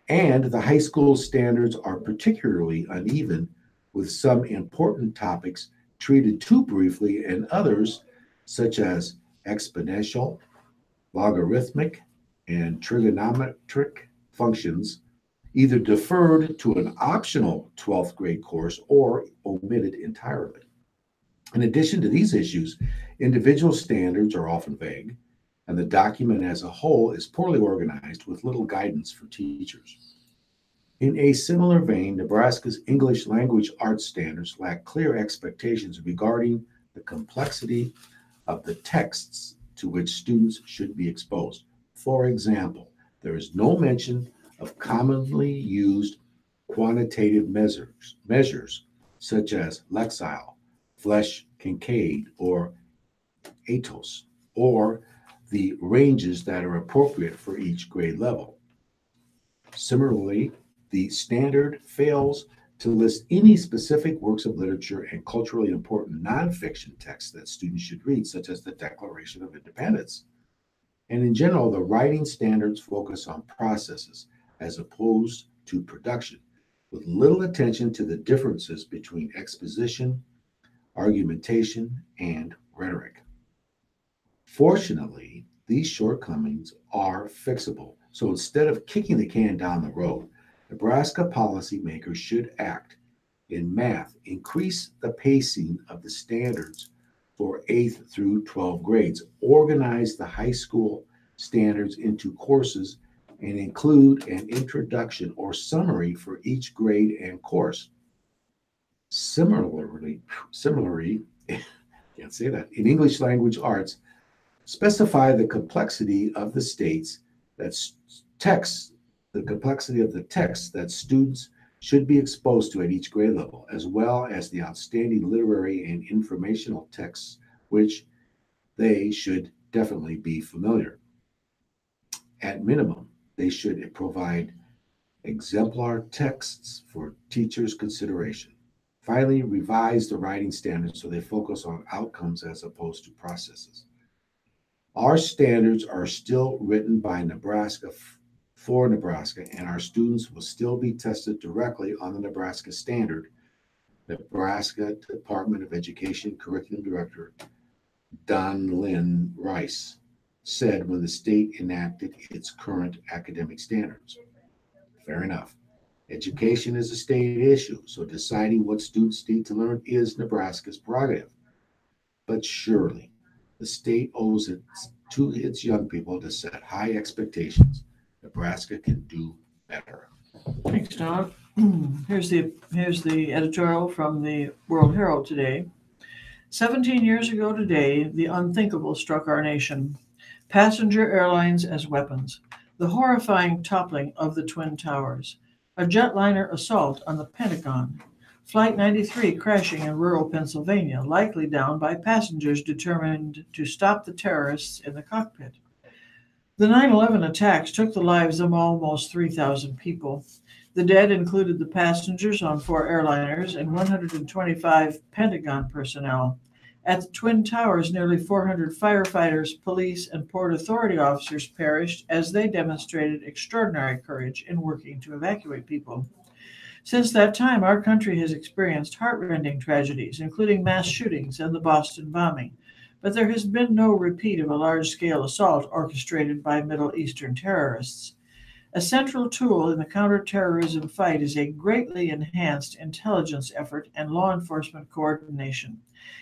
And the high school standards are particularly uneven, with some important topics treated too briefly and others, such as exponential, logarithmic, and trigonometric functions, either deferred to an optional 12th grade course or omitted entirely. In addition to these issues, individual standards are often vague, and the document as a whole is poorly organized with little guidance for teachers. In a similar vein, Nebraska's English language arts standards lack clear expectations regarding the complexity of the texts to which students should be exposed. For example, there is no mention of commonly used quantitative measures such as Lexile, Flesch-Kincaid, or ATOS, or the ranges that are appropriate for each grade level. Similarly, the standard fails to list any specific works of literature and culturally important nonfiction texts that students should read, such as the Declaration of Independence. And in general, the writing standards focus on processes as opposed to production, with little attention to the differences between exposition, argumentation, and rhetoric. Fortunately, these shortcomings are fixable. So instead of kicking the can down the road, Nebraska policymakers should act. In math, increase the pacing of the standards for 8th through 12th grades, organize the high school standards into courses, and include an introduction or summary for each grade and course. Similarly, can't say that, in English language arts, specify the complexity of the states that text, the complexity of the text that students should be exposed to at each grade level, as well as the outstanding literary and informational texts, which they should definitely be familiar. At minimum, they should provide exemplar texts for teachers' consideration. Finally, revise the writing standards so they focus on outcomes as opposed to processes. Our standards are still written by Nebraska for Nebraska, and our students will still be tested directly on the Nebraska standard. Nebraska Department of Education Curriculum Director Don Lynn Rice said when the state enacted its current academic standards. Fair enough. Education is a state issue, so deciding what students need to learn is Nebraska's prerogative. But surely, the state owes it to its young people to set high expectations. Nebraska can do better. Thanks, Don. Here's the editorial from the World Herald today. 17 years ago today, the unthinkable struck our nation. Passenger airlines as weapons. The horrifying toppling of the Twin Towers. A jetliner assault on the Pentagon. Flight 93 crashing in rural Pennsylvania, likely down by passengers determined to stop the terrorists in the cockpit. The 9/11 attacks took the lives of almost 3,000 people. The dead included the passengers on 4 airliners and 125 Pentagon personnel. At the Twin Towers, nearly 400 firefighters, police, and Port Authority officers perished as they demonstrated extraordinary courage in working to evacuate people. Since that time, our country has experienced heartrending tragedies, including mass shootings and the Boston bombing. But there has been no repeat of a large-scale assault orchestrated by Middle Eastern terrorists. A central tool in the counterterrorism fight is a greatly enhanced intelligence effort and law enforcement coordination.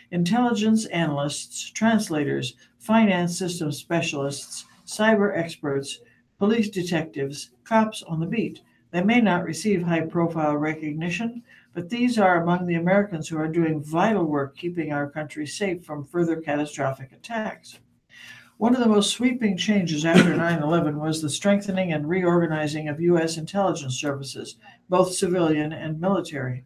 Intelligence analysts, translators, finance system specialists, cyber experts, police detectives, cops on the beat. They may not receive high-profile recognition, but these are among the Americans who are doing vital work keeping our country safe from further catastrophic attacks. One of the most sweeping changes after 9/11 was the strengthening and reorganizing of U.S. intelligence services, both civilian and military.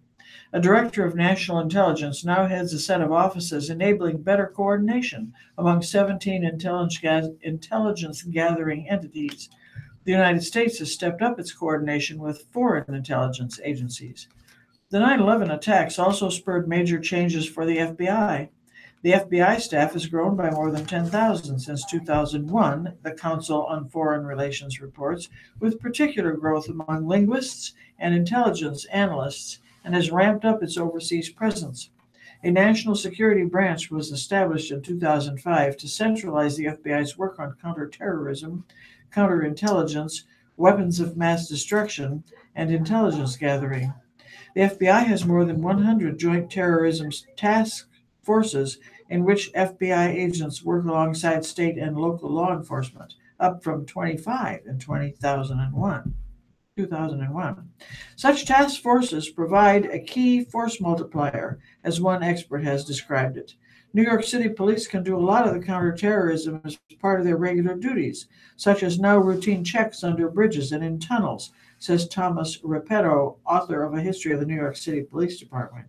A director of national intelligence now heads a set of offices enabling better coordination among 17 intelligence gathering entities. The United States has stepped up its coordination with foreign intelligence agencies. The 9/11 attacks also spurred major changes for the FBI. The FBI staff has grown by more than 10,000 since 2001, the Council on Foreign Relations reports, with particular growth among linguists and intelligence analysts, and has ramped up its overseas presence. A national security branch was established in 2005 to centralize the FBI's work on counterterrorism, counterintelligence, weapons of mass destruction, and intelligence gathering. The FBI has more than 100 joint terrorism task forces in which FBI agents work alongside state and local law enforcement, up from 25 in 2001. Such task forces provide a key force multiplier, as one expert has described it. New York City police can do a lot of the counterterrorism as part of their regular duties, such as now routine checks under bridges and in tunnels, says Thomas Repetto, author of A History of the New York City Police Department.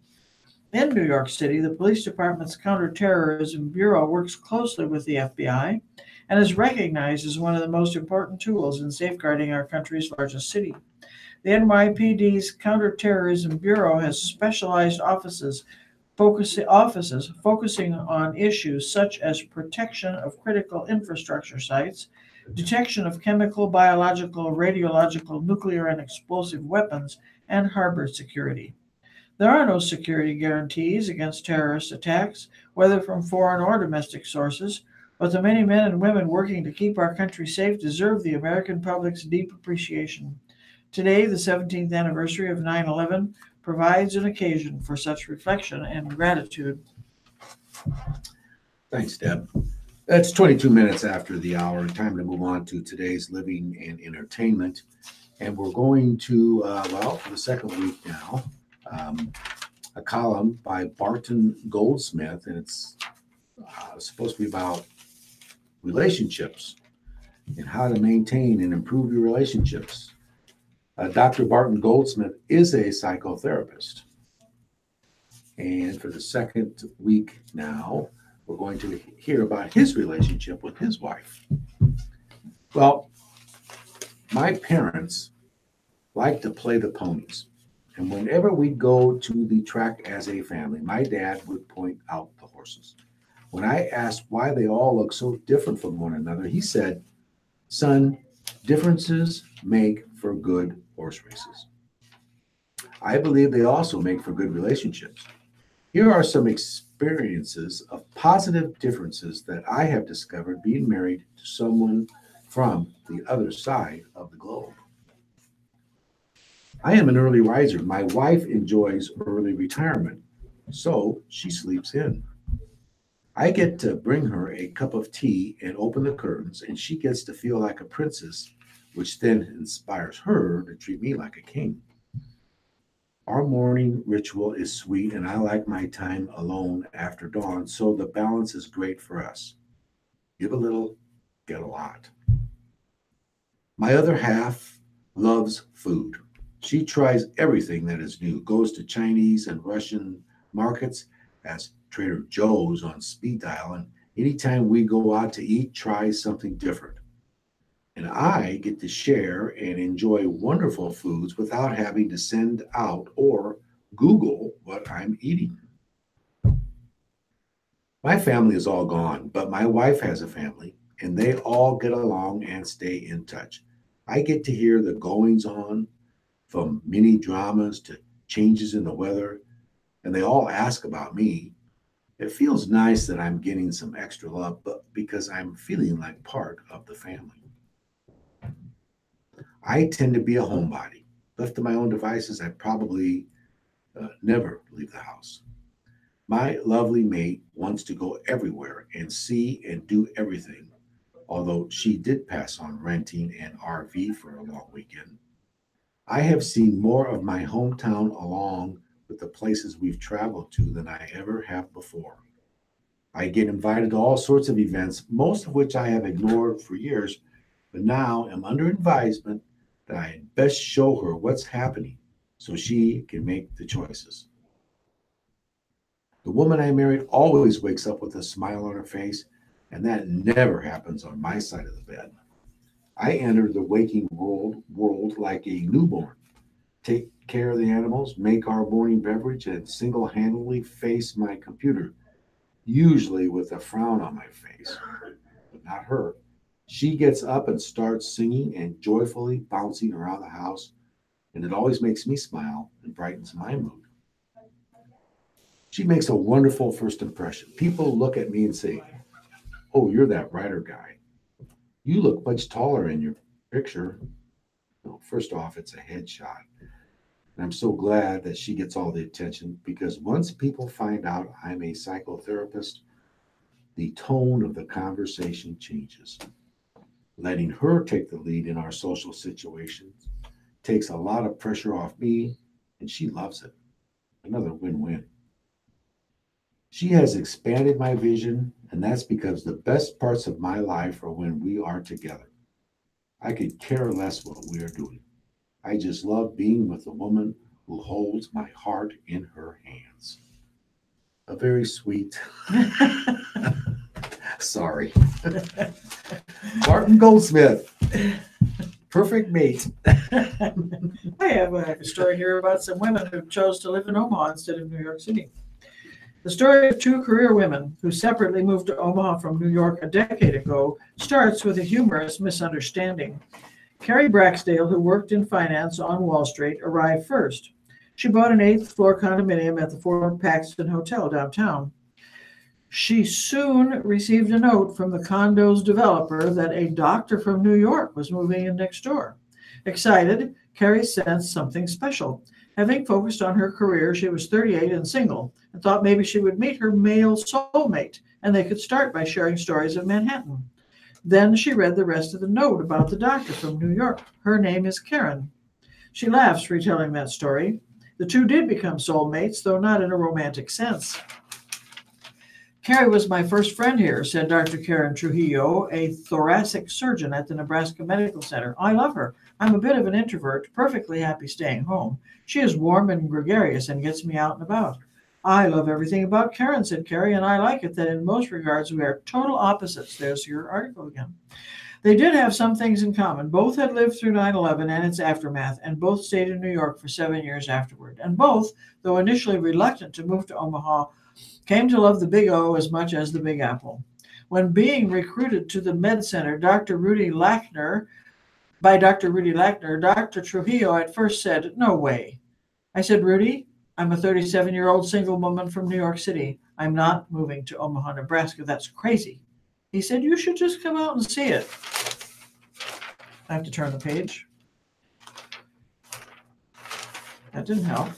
In New York City, the police department's counterterrorism bureau works closely with the FBI and is recognized as one of the most important tools in safeguarding our country's largest city. The NYPD's Counterterrorism Bureau has specialized offices focusing on issues such as protection of critical infrastructure sites, detection of chemical, biological, radiological, nuclear, and explosive weapons, and harbor security. There are no security guarantees against terrorist attacks, whether from foreign or domestic sources, but the many men and women working to keep our country safe deserve the American public's deep appreciation. Today, the 17th anniversary of 9/11, provides an occasion for such reflection and gratitude. Thanks, Deb. That's 22 minutes after the hour, and time to move on to today's living and entertainment. And we're going to, for the second week now, a column by Barton Goldsmith, and it's supposed to be about relationships and how to maintain and improve your relationships. Dr. Barton Goldsmith is a psychotherapist. And for the second week now, we're going to hear about his relationship with his wife. Well, my parents like to play the ponies. And whenever we go to the track as a family, my dad would point out the horses. When I asked why they all look so different from one another, he said, "Son, differences make for good horse races." I believe they also make for good relationships. Here are some experiences of positive differences that I have discovered being married to someone from the other side of the globe. I am an early riser. My wife enjoys early retirement, so she sleeps in. I get to bring her a cup of tea and open the curtains, and she gets to feel like a princess, which then inspires her to treat me like a king. Our morning ritual is sweet, and I like my time alone after dawn, so the balance is great for us. Give a little, get a lot. My other half loves food. She tries everything that is new, goes to Chinese and Russian markets, has Trader Joe's on speed dial, and anytime we go out to eat, tries something different. And I get to share and enjoy wonderful foods without having to send out or Google what I'm eating. My family is all gone, but my wife has a family, and they all get along and stay in touch. I get to hear the goings on, from mini dramas to changes in the weather, and they all ask about me. It feels nice that I'm getting some extra love, but because I'm feeling like part of the family. I tend to be a homebody. Left to my own devices, I probably never leave the house. My lovely mate wants to go everywhere and see and do everything, although she did pass on renting an RV for a long weekend. I have seen more of my hometown along with the places we've traveled to than I ever have before. I get invited to all sorts of events, most of which I have ignored for years, but now am under advisement that I had best show her what's happening so she can make the choices. The woman I married always wakes up with a smile on her face, and that never happens on my side of the bed. I enter the waking world like a newborn, take care of the animals, make our morning beverage, and single-handedly face my computer, usually with a frown on my face, but not her. She gets up and starts singing and joyfully bouncing around the house, and it always makes me smile and brightens my mood. She makes a wonderful first impression. People look at me and say, "Oh, you're that writer guy. You look much taller in your picture." Well, first off, it's a headshot. And I'm so glad that she gets all the attention, because once people find out I'm a psychotherapist, the tone of the conversation changes. Letting her take the lead in our social situations takes a lot of pressure off me, and she loves it. Another win-win. She has expanded my vision, and that's because the best parts of my life are when we are together. I could care less what we are doing. I just love being with a woman who holds my heart in her hands. A very sweet, sorry, Barton Goldsmith Perfect mate. I have a story here about some women who chose to live in Omaha instead of New York City. The story of two career women who separately moved to Omaha from New York a decade ago starts with a humorous misunderstanding. Carrie Braxdale, who worked in finance on Wall Street, arrived first. She bought an 8th-floor condominium at the Fort Paxton Hotel downtown. She soon received a note from the condo's developer that a doctor from New York was moving in next door. Excited, Carrie sensed something special. Having focused on her career, she was 38 and single, and thought maybe she would meet her male soulmate, and they could start by sharing stories of Manhattan. Then she read the rest of the note about the doctor from New York. Her name is Karen. She laughs retelling that story. The two did become soulmates, though not in a romantic sense. Carrie was my first friend here, said Dr. Karen Trujillo, a thoracic surgeon at the Nebraska Medical Center. I love her. I'm a bit of an introvert, perfectly happy staying home. She is warm and gregarious and gets me out and about. I love everything about Karen, said Carrie, and I like it that in most regards we are total opposites. There's your article again. They did have some things in common. Both had lived through 9/11 and its aftermath, and both stayed in New York for 7 years afterward. And both, though initially reluctant to move to Omaha, came to love the Big O as much as the Big Apple. When being recruited to the Med Center, Dr. Rudy Lackner, Dr. Trujillo at first said, "No way." I said, "Rudy, I'm a 37-year-old single woman from New York City. I'm not moving to Omaha, Nebraska. That's crazy." He said, "You should just come out and see it." I have to turn the page. That didn't help.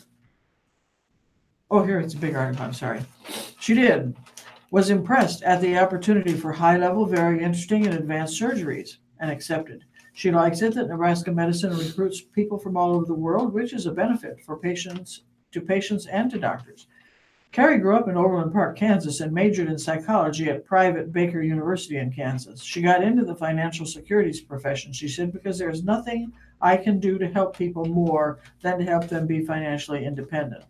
Oh, here, it's a big article. I'm sorry. She was impressed at the opportunity for high-level, very interesting and advanced surgeries, and accepted. She likes it that Nebraska medicine recruits people from all over the world, which is a benefit for patients and to doctors. Carrie grew up in Overland Park, Kansas, and majored in psychology at private Baker University in Kansas. She got into the financial securities profession, she said, because there's nothing I can do to help people more than to help them be financially independent.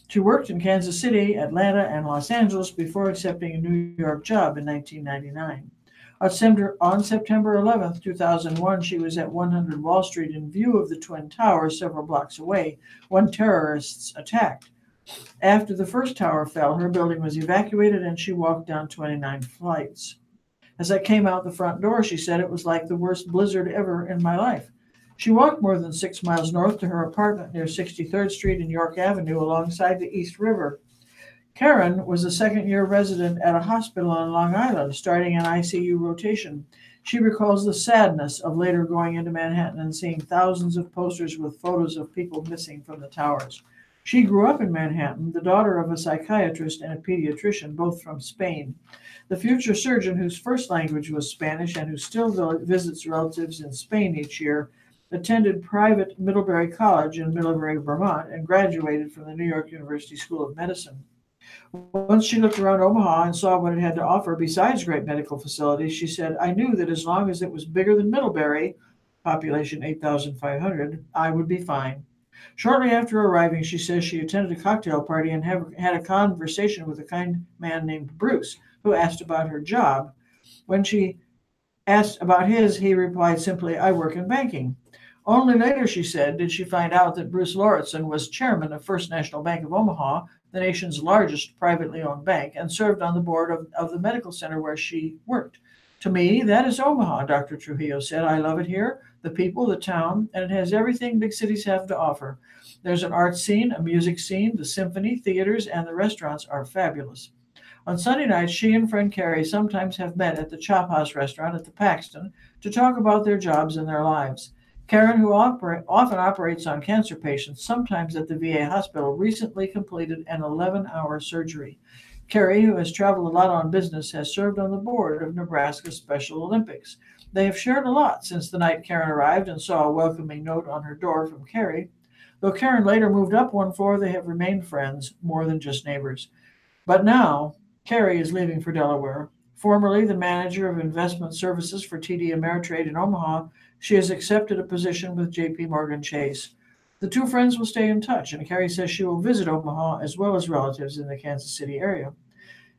She worked in Kansas City, Atlanta, and Los Angeles before accepting a New York job in 1999. On September 11, 2001, she was at 100 Wall Street in view of the Twin Towers several blocks away when terrorists attacked. After the first tower fell, her building was evacuated and she walked down 29 flights. As I came out the front door, she said, it was like the worst blizzard ever in my life. She walked more than 6 miles north to her apartment near 63rd Street and York Avenue alongside the East River. Karen was a second-year resident at a hospital on Long Island, starting an ICU rotation. She recalls the sadness of later going into Manhattan and seeing thousands of posters with photos of people missing from the towers. She grew up in Manhattan, the daughter of a psychiatrist and a pediatrician, both from Spain. The future surgeon, whose first language was Spanish and who still visits relatives in Spain each year, attended private Middlebury College in Middlebury, Vermont, and graduated from the New York University School of Medicine. Once she looked around Omaha and saw what it had to offer besides great medical facilities, she said, I knew that as long as it was bigger than Middlebury, population 8,500, I would be fine. Shortly after arriving, she says she attended a cocktail party and had a conversation with a kind man named Bruce, who asked about her job. When she asked about his, he replied simply, I work in banking. Only later, she said, did she find out that Bruce Lauritsen was chairman of First National Bank of Omaha, the nation's largest privately owned bank, and served on the board of the medical center where she worked. To me, that is Omaha, Dr. Trujillo said. I love it here, the people, the town, and it has everything big cities have to offer. There's an art scene, a music scene, the symphony, theaters, and the restaurants are fabulous. On Sunday nights, she and friend Carrie sometimes have met at the Chop House restaurant at the Paxton to talk about their jobs and their lives. Karen, who often operates on cancer patients, sometimes at the VA hospital, recently completed an 11-hour surgery. Carrie, who has traveled a lot on business, has served on the board of Nebraska Special Olympics. They have shared a lot since the night Karen arrived and saw a welcoming note on her door from Carrie. Though Karen later moved up one floor, they have remained friends, more than just neighbors. But now, Carrie is leaving for Delaware. Formerly the manager of investment services for TD Ameritrade in Omaha, she has accepted a position with J.P. Morgan Chase. The two friends will stay in touch, and Carrie says she will visit Omaha as well as relatives in the Kansas City area.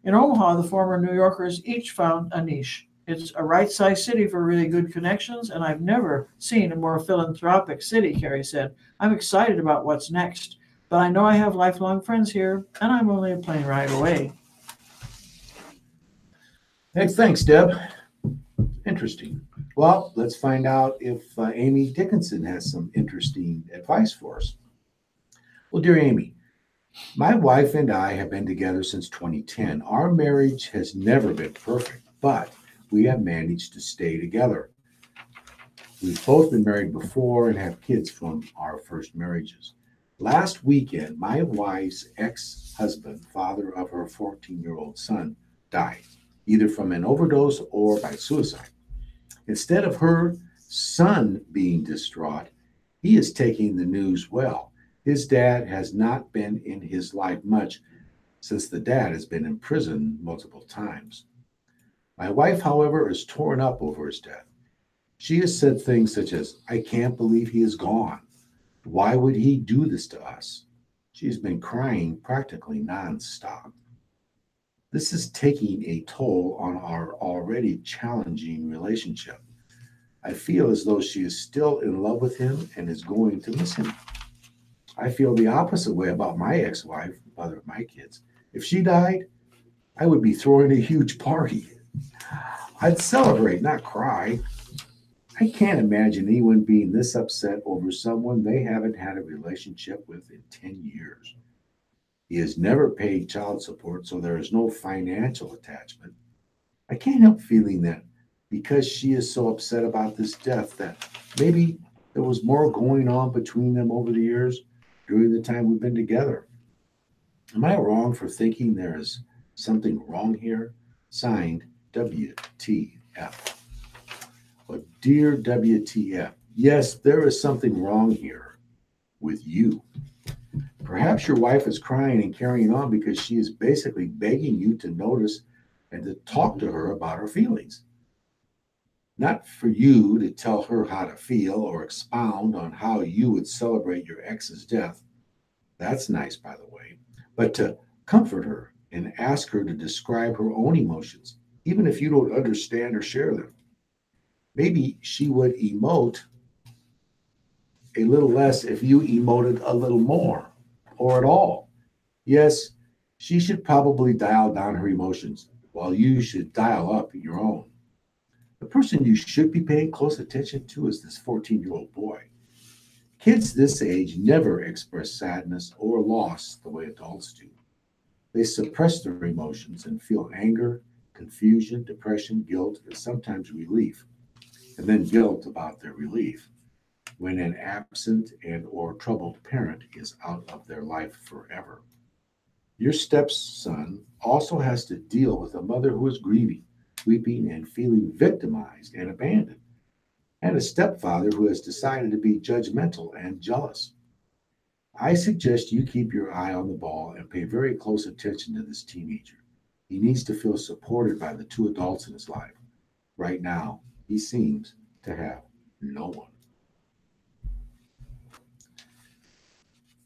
In Omaha, the former New Yorkers each found a niche. It's a right-sized city for really good connections, and I've never seen a more philanthropic city, Carrie said. I'm excited about what's next, but I know I have lifelong friends here, and I'm only a plane ride away. Thanks, Deb. Interesting. Well, let's find out if Amy Dickinson has some interesting advice for us. Well, dear Amy, my wife and I have been together since 2010. Our marriage has never been perfect, but we have managed to stay together. We've both been married before and have kids from our first marriages. Last weekend, my wife's ex-husband, father of her 14-year-old son, died, either from an overdose or by suicide. Instead of her son being distraught, he is taking the news well. His dad has not been in his life much since the dad has been in prison multiple times. My wife, however, is torn up over his death. She has said things such as, I can't believe he is gone. Why would he do this to us? She's been crying practically nonstop. This is taking a toll on our already challenging relationship. I feel as though she is still in love with him and is going to miss him. I feel the opposite way about my ex-wife, mother of my kids. If she died, I would be throwing a huge party. I'd celebrate, not cry. I can't imagine anyone being this upset over someone they haven't had a relationship with in 10 years. He has never paid child support, so there is no financial attachment. I can't help feeling that because she is so upset about this death that maybe there was more going on between them over the years during the time we've been together. Am I wrong for thinking there is something wrong here? Signed, WTF. Well, dear WTF, yes, there is something wrong here with you. Perhaps your wife is crying and carrying on because she is basically begging you to notice and to talk to her about her feelings. Not for you to tell her how to feel or expound on how you would celebrate your ex's death. That's nice, by the way. But to comfort her and ask her to describe her own emotions, even if you don't understand or share them. Maybe she would emote a little less if you emoted a little more, or at all. Yes, she should probably dial down her emotions, while you should dial up your own. The person you should be paying close attention to is this 14-year-old boy. Kids this age never express sadness or loss the way adults do. They suppress their emotions and feel anger, confusion, depression, guilt, and sometimes relief, and then guilt about their relief when an absent and or troubled parent is out of their life forever. Your stepson also has to deal with a mother who is grieving, weeping, and feeling victimized and abandoned, and a stepfather who has decided to be judgmental and jealous. I suggest you keep your eye on the ball and pay very close attention to this teenager. He needs to feel supported by the two adults in his life. Right now, he seems to have no one.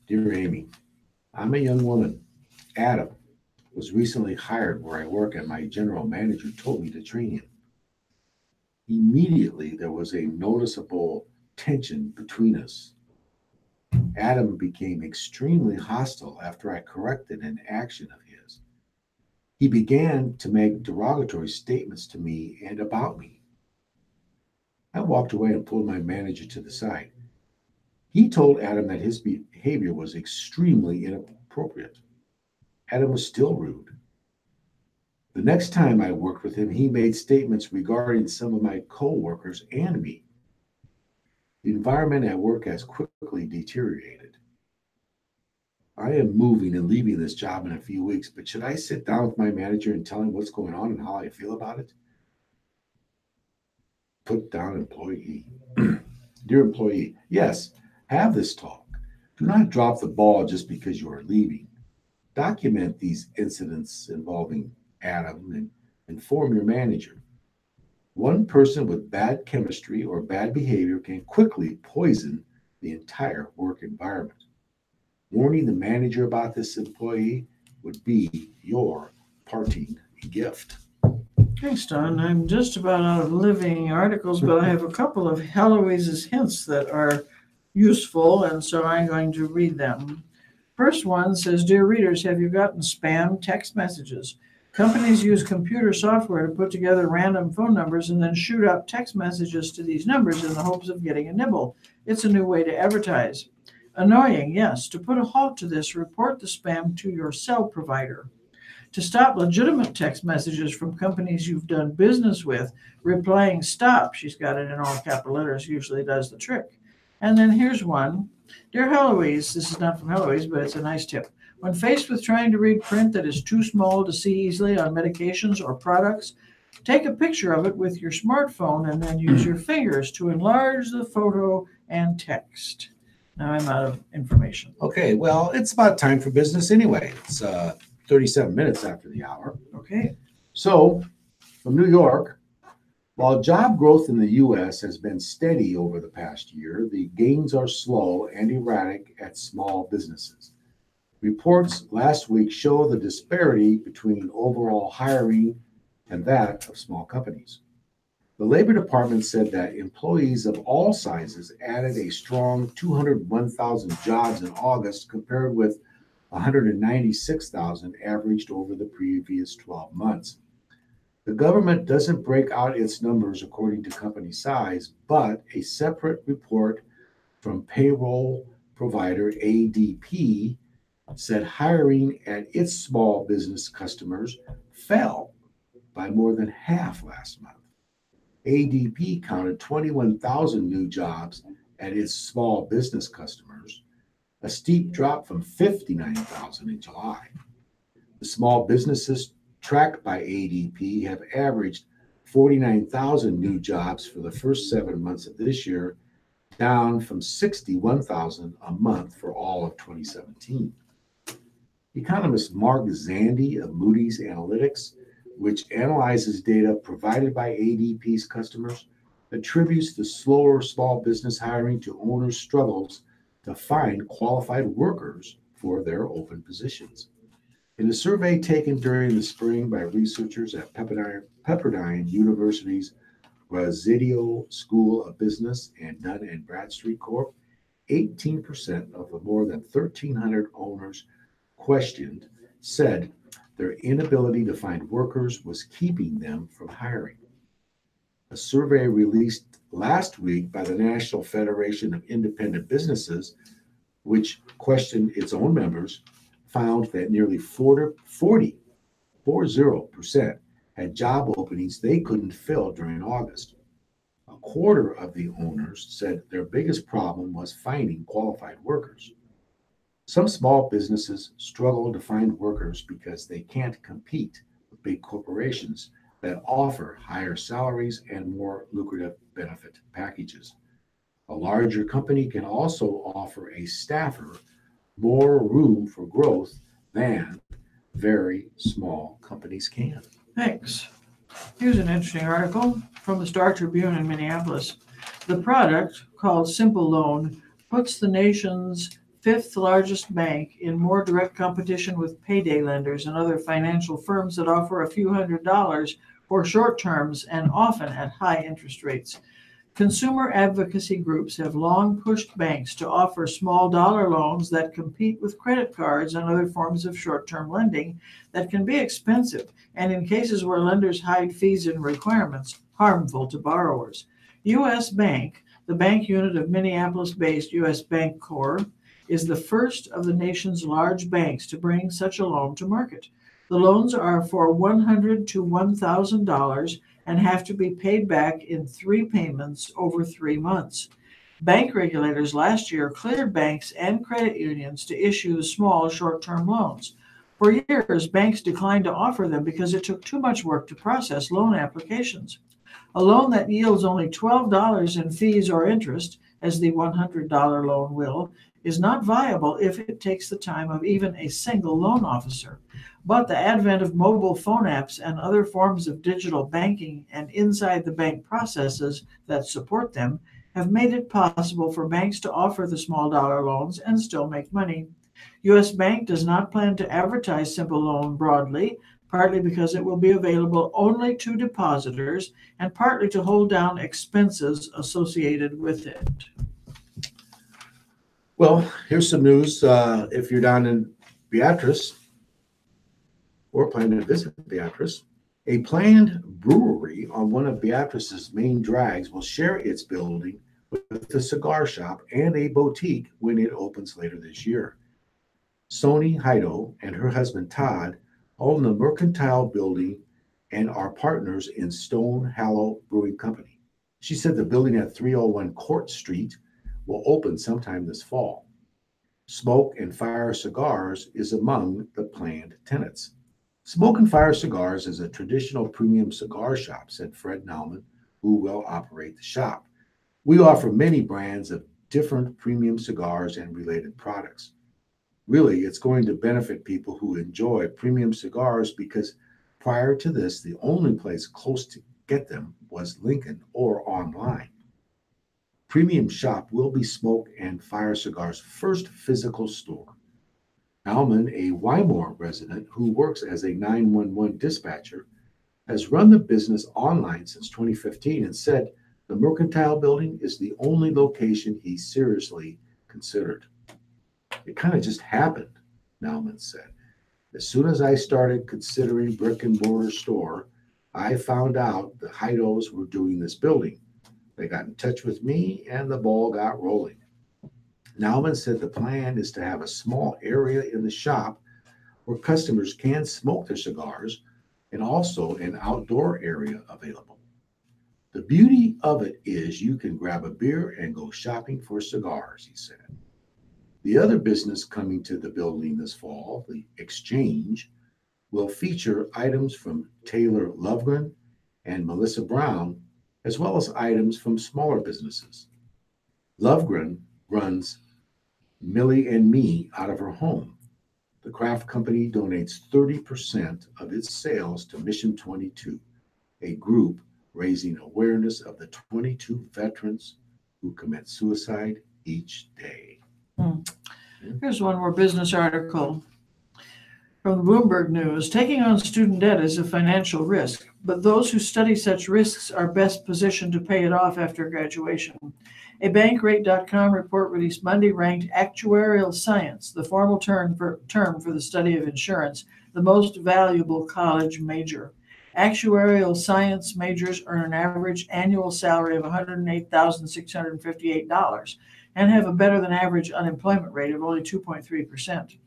Dear Amy, I'm a young woman. Adam was recently hired where I work, and my general manager told me to train him. Immediately, there was a noticeable tension between us. Adam became extremely hostile after I corrected an action of his. He began to make derogatory statements to me and about me. I walked away and pulled my manager to the side. He told Adam that his behavior was extremely inappropriate. Adam was still rude. The next time I worked with him, he made statements regarding some of my co-workers and me. The environment at work has quickly deteriorated. I am moving and leaving this job in a few weeks, but should I sit down with my manager and tell him what's going on and how I feel about it? Put down employee. Dear employee, yes, have this talk. Do not drop the ball just because you are leaving. Document these incidents involving Adam and inform your manager. One person with bad chemistry or bad behavior can quickly poison the entire work environment. Warning the manager about this employee would be your parting gift. Thanks, Don. I'm just about out of living articles, but I have a couple of Heloise's hints that are useful, and so I'm going to read them. First one says, Dear readers, have you gotten spam text messages? Companies use computer software to put together random phone numbers and then shoot out text messages to these numbers in the hopes of getting a nibble. It's a new way to advertise. Annoying, yes. To put a halt to this, report the spam to your cell provider. To stop legitimate text messages from companies you've done business with, replying stop, she's got it in all capital letters, usually does the trick. And then here's one. Dear Heloise, this is not from Heloise, but it's a nice tip. When faced with trying to read print that is too small to see easily on medications or products, take a picture of it with your smartphone and then use your fingers to enlarge the photo and text. Now I'm out of information. Okay, well, it's about time for business anyway. It's 37 minutes after the hour. Okay. So, from New York, while job growth in the U.S. has been steady over the past year, the gains are slow and erratic at small businesses. Reports last week show the disparity between overall hiring and that of small companies. The Labor Department said that employees of all sizes added a strong 201,000 jobs in August compared with 196,000 averaged over the previous 12 months. The government doesn't break out its numbers according to company size, but a separate report from payroll provider ADP said hiring at its small business customers fell by more than half last month. ADP counted 21,000 new jobs at its small business customers, a steep drop from 59,000 in July. The small businesses tracked by ADP have averaged 49,000 new jobs for the first 7 months of this year, down from 61,000 a month for all of 2017. Economist Mark Zandi of Moody's Analytics, which analyzes data provided by ADP's customers, attributes the slower small business hiring to owners' struggles to find qualified workers for their open positions. In a survey taken during the spring by researchers at Pepperdine University's Residio School of Business and Dun & Bradstreet Corp., 18% of the more than 1,300 owners questioned said their inability to find workers was keeping them from hiring. A survey released last week by the National Federation of Independent Businesses, which questioned its own members, found that nearly 40% had job openings they couldn't fill during August. A quarter of the owners said their biggest problem was finding qualified workers. Some small businesses struggle to find workers because they can't compete with big corporations that offer higher salaries and more lucrative benefit packages. A larger company can also offer a staffer more room for growth than very small companies can. Thanks. Here's an interesting article from the Star Tribune in Minneapolis. The product, called Simple Loan, puts the nation's fifth largest bank in more direct competition with payday lenders and other financial firms that offer a few $100s for short terms and often at high interest rates. Consumer advocacy groups have long pushed banks to offer small dollar loans that compete with credit cards and other forms of short-term lending that can be expensive and, in cases where lenders hide fees and requirements, harmful to borrowers. U.S. Bank, the bank unit of Minneapolis-based U.S. Bank Corp., is the first of the nation's large banks to bring such a loan to market. The loans are for $100 to $1,000 and have to be paid back in 3 payments over 3 months. Bank regulators last year cleared banks and credit unions to issue small short-term loans. For years, banks declined to offer them because it took too much work to process loan applications. A loan that yields only $12 in fees or interest, as the $100 loan will, is not viable if it takes the time of even a single loan officer. But the advent of mobile phone apps and other forms of digital banking and inside-the-bank processes that support them have made it possible for banks to offer the small dollar loans and still make money. U.S. Bank does not plan to advertise Simple Loan broadly, partly because it will be available only to depositors and partly to hold down expenses associated with it. Well, here's some news. If you're down in Beatrice or planning to visit Beatrice, a planned brewery on one of Beatrice's main drags will share its building with a cigar shop and a boutique when it opens later this year. Soni Heido and her husband Todd own the Mercantile building and are partners in Stone Hollow Brewing Company. She said the building at 301 Court Street will open sometime this fall. Smoke and Fire Cigars is among the planned tenants. Smoke and Fire Cigars is a traditional premium cigar shop, said Fred Nauman, who will operate the shop. We offer many brands of different premium cigars and related products. Really, it's going to benefit people who enjoy premium cigars because prior to this, the only place close to get them was Lincoln or online. Premium Shop will be Smoke and Fire Cigars' first physical store. Alman, a Wymore resident who works as a 911 dispatcher, has run the business online since 2015 and said the Mercantile building is the only location he seriously considered. It kind of just happened, Nauman said. As soon as I started considering brick and mortar store, I found out the Heidos were doing this building. They got in touch with me and the ball got rolling. Nauman said the plan is to have a small area in the shop where customers can smoke their cigars and also an outdoor area available. The beauty of it is you can grab a beer and go shopping for cigars, he said. The other business coming to the building this fall, the Exchange, will feature items from Taylor Lovegren and Melissa Brown, as well as items from smaller businesses. Lovegren runs Millie and Me out of her home. The craft company donates 30% of its sales to Mission 22, a group raising awareness of the 22 veterans who commit suicide each day. Here's one more business article from Bloomberg News. Taking on student debt is a financial risk, but those who study such risks are best positioned to pay it off after graduation. A Bankrate.com report released Monday ranked actuarial science, the formal term for the study of insurance, the most valuable college major. Actuarial science majors earn an average annual salary of $108,658 and have a better than average unemployment rate of only 2.3%.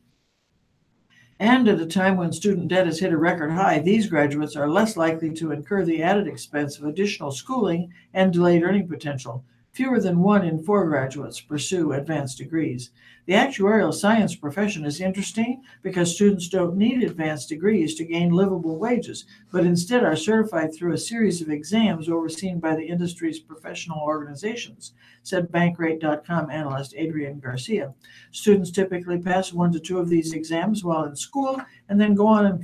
And at a time when student debt has hit a record high, these graduates are less likely to incur the added expense of additional schooling and delayed earning potential. Fewer than 1 in 4 graduates pursue advanced degrees. The actuarial science profession is interesting because students don't need advanced degrees to gain livable wages, but instead are certified through a series of exams overseen by the industry's professional organizations, said Bankrate.com analyst Adrian Garcia. Students typically pass 1 to 2 of these exams while in school and then go on and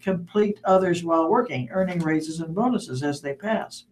complete others while working, earning raises and bonuses as they pass.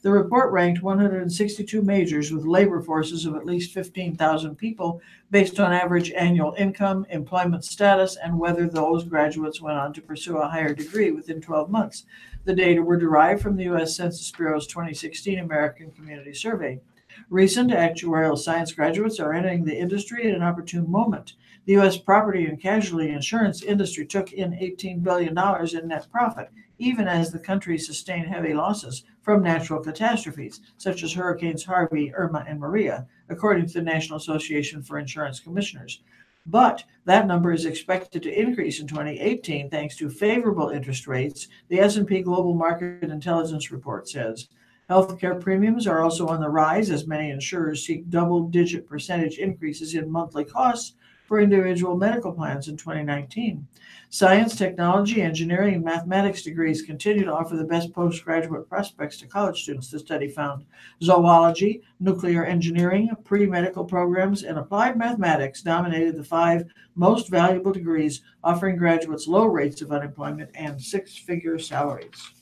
The report ranked 162 majors with labor forces of at least 15,000 people based on average annual income, employment status, and whether those graduates went on to pursue a higher degree within 12 months. The data were derived from the U.S. Census Bureau's 2016 American Community Survey. Recent actuarial science graduates are entering the industry at an opportune moment. The U.S. property and casualty insurance industry took in $18 billion in net profit, even as the country sustained heavy losses from natural catastrophes, such as Hurricanes Harvey, Irma, and Maria, according to the National Association for Insurance Commissioners. But that number is expected to increase in 2018 thanks to favorable interest rates, the S&P Global Market Intelligence report says. Healthcare premiums are also on the rise as many insurers seek double-digit percentage increases in monthly costs for individual medical plans in 2019. Science, technology, engineering, and mathematics degrees continue to offer the best postgraduate prospects to college students, the study found. Zoology, nuclear engineering, pre-medical programs, and applied mathematics dominated the 5 most valuable degrees, offering graduates low rates of unemployment and 6-figure salaries.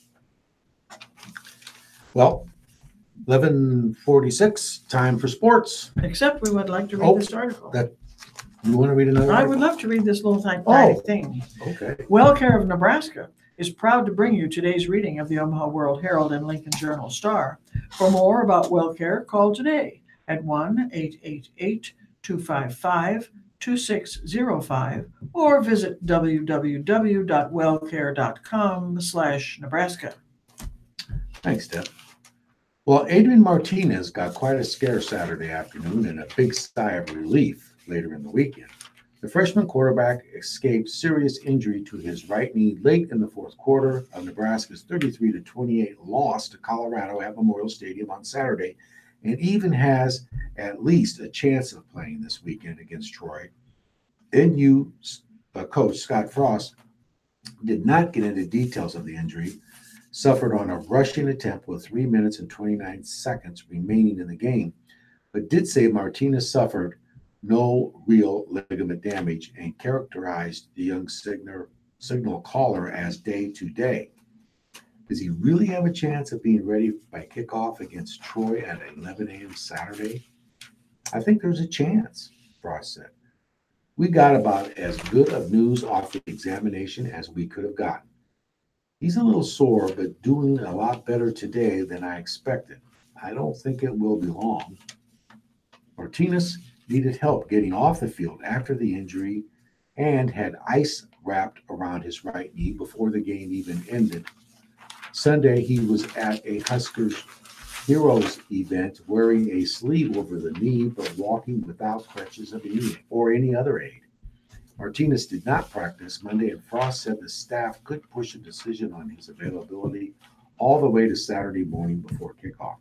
Well, 11:46, time for sports. Except we would like to read this article. You want to read another I article? would love to read this little tiny thing. Okay. WellCare of Nebraska is proud to bring you today's reading of the Omaha World Herald and Lincoln Journal-Star. For more about WellCare, call today at 1-888-255-2605 or visit www.wellcare.com/Nebraska. Thanks, Deb. Well, Adrian Martinez got quite a scare Saturday afternoon and a big sigh of relief later in the weekend. The freshman quarterback escaped serious injury to his right knee late in the fourth quarter of Nebraska's 33-28 loss to Colorado at Memorial Stadium on Saturday, and even has at least a chance of playing this weekend against Troy. NU coach Scott Frost did not get into details of the injury, suffered on a rushing attempt with 3 minutes and 29 seconds remaining in the game, but did say Martinez suffered no real ligament damage and characterized the young signal caller as day-to-day. Does he really have a chance of being ready by kickoff against Troy at 11 a.m. Saturday? I think there's a chance, Frost said. We got about as good of news off the examination as we could have gotten. He's a little sore, but doing a lot better today than I expected. I don't think it will be long. Martinez needed help getting off the field after the injury and had ice wrapped around his right knee before the game even ended. Sunday, he was at a Huskers Heroes event wearing a sleeve over the knee but walking without crutches or any other aid. Martinez did not practice Monday, and Frost said the staff could push a decision on his availability all the way to Saturday morning before kickoff.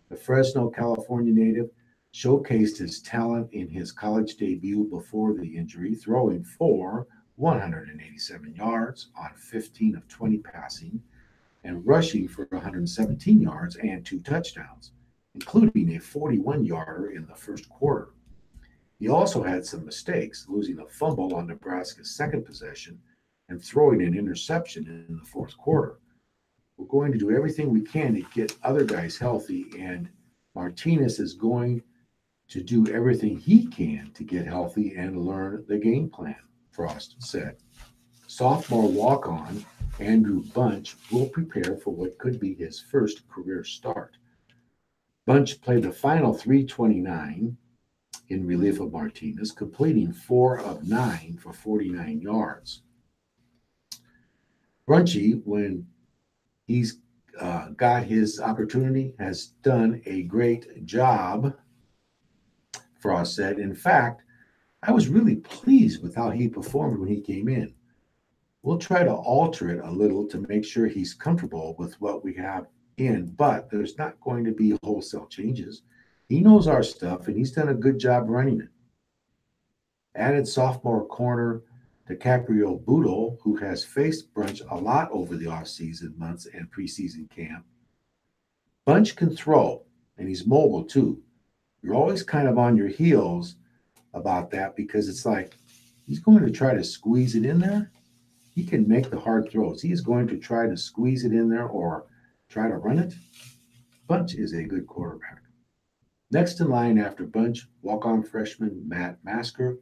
The Fresno, California native showcased his talent in his college debut before the injury, throwing for 187 yards on 15 of 20 passing and rushing for 117 yards and 2 touchdowns, including a 41-yarder in the first quarter. He also had some mistakes, losing a fumble on Nebraska's second possession and throwing an interception in the fourth quarter. We're going to do everything we can to get other guys healthy, and Martinez is going to do everything he can to get healthy and learn the game plan, Frost said. Sophomore walk-on Andrew Bunch will prepare for what could be his first career start. Bunch played the final 3:29 in relief of Martinez, completing 4 of 9 for 49 yards. Bunchy, when he's got his opportunity, has done a great job, Frost said. In fact, I was really pleased with how he performed when he came in. We'll try to alter it a little to make sure he's comfortable with what we have in, but there's not going to be wholesale changes. He knows our stuff, and he's done a good job running it. Added sophomore corner DiCaprio Boodle, who has faced Bunch a lot over the offseason months and preseason camp. Bunch can throw, and he's mobile too. You're always kind of on your heels about that because it's like he's going to try to squeeze it in there. He can make the hard throws. He is going to try to squeeze it in there or try to run it. Bunch is a good quarterback. Next in line after Bunch, walk-on freshman Matt Masker,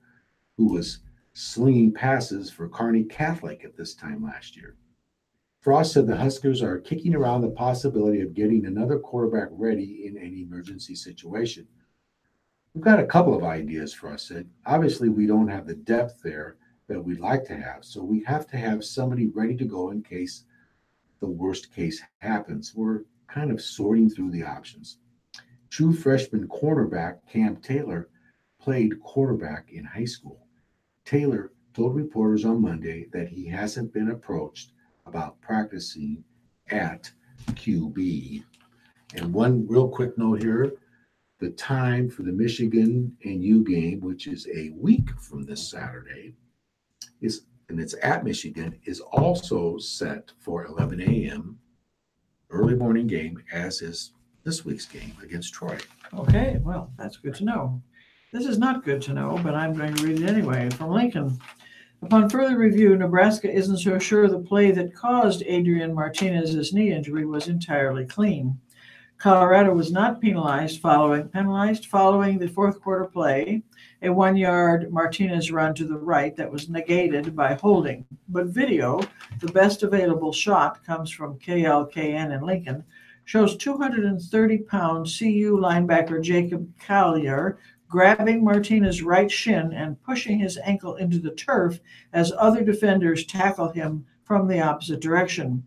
who was slinging passes for Kearney Catholic at this time last year. Frost said the Huskers are kicking around the possibility of getting another quarterback ready in an emergency situation. We've got a couple of ideas, Frost said. Obviously, we don't have the depth there that we'd like to have, so we have to have somebody ready to go in case the worst case happens. We're kind of sorting through the options. True freshman cornerback Cam Taylor played quarterback in high school. Taylor told reporters on Monday that he hasn't been approached about practicing at QB. And one real quick note here, the time for the Michigan NU game, which is a week from this Saturday, and it's at Michigan, is also set for 11 a.m. early morning game, as is this week's game against Troy. Okay, well, that's good to know. This is not good to know, but I'm going to read it anyway. From Lincoln. Upon further review, Nebraska isn't so sure the play that caused Adrian Martinez's knee injury was entirely clean. Colorado was not penalized following the fourth quarter play, a 1-yard Martinez run to the right that was negated by holding. But video, the best available shot, comes from KLKN in Lincoln, shows 230-pound CU linebacker Jacob Collier grabbing Martinez's right shin and pushing his ankle into the turf as other defenders tackle him from the opposite direction.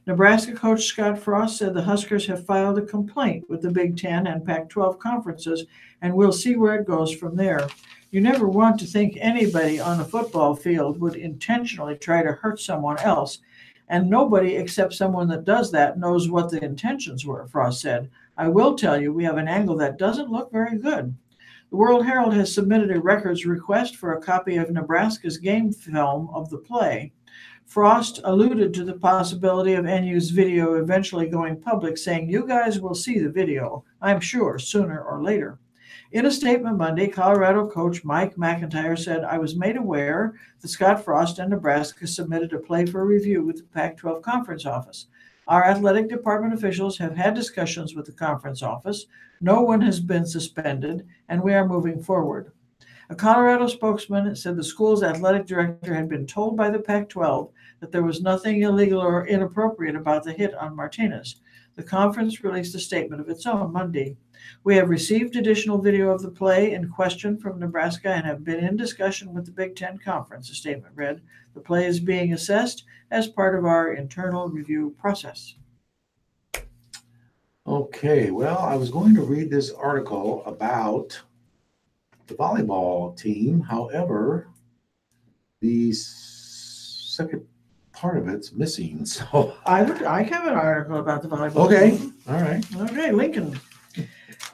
Nebraska coach Scott Frost said the Huskers have filed a complaint with the Big Ten and Pac-12 conferences, and we'll see where it goes from there. You never want to think anybody on a football field would intentionally try to hurt someone else, and nobody except someone that does that knows what the intentions were, Frost said. I will tell you, we have an angle that doesn't look very good. The World Herald has submitted a records request for a copy of Nebraska's game film of the play. Frost alluded to the possibility of NU's video eventually going public, saying, "You guys will see the video, I'm sure, sooner or later." In a statement Monday, Colorado coach Mike McIntyre said, "I was made aware that Scott Frost and Nebraska submitted a play for review with the Pac-12 conference office. Our athletic department officials have had discussions with the conference office. No one has been suspended, and we are moving forward." A Colorado spokesman said the school's athletic director had been told by the Pac-12 that there was nothing illegal or inappropriate about the hit on Martinez. The conference released a statement of its own Monday. "We have received additional video of the play in question from Nebraska and have been in discussion with the Big Ten Conference," the statement read. "The play is being assessed as part of our internal review process." Okay, well, I was going to read this article about the volleyball team. However, the second part of it's missing. So I have an article about the volleyball okay, team. all right. Okay, Lincoln.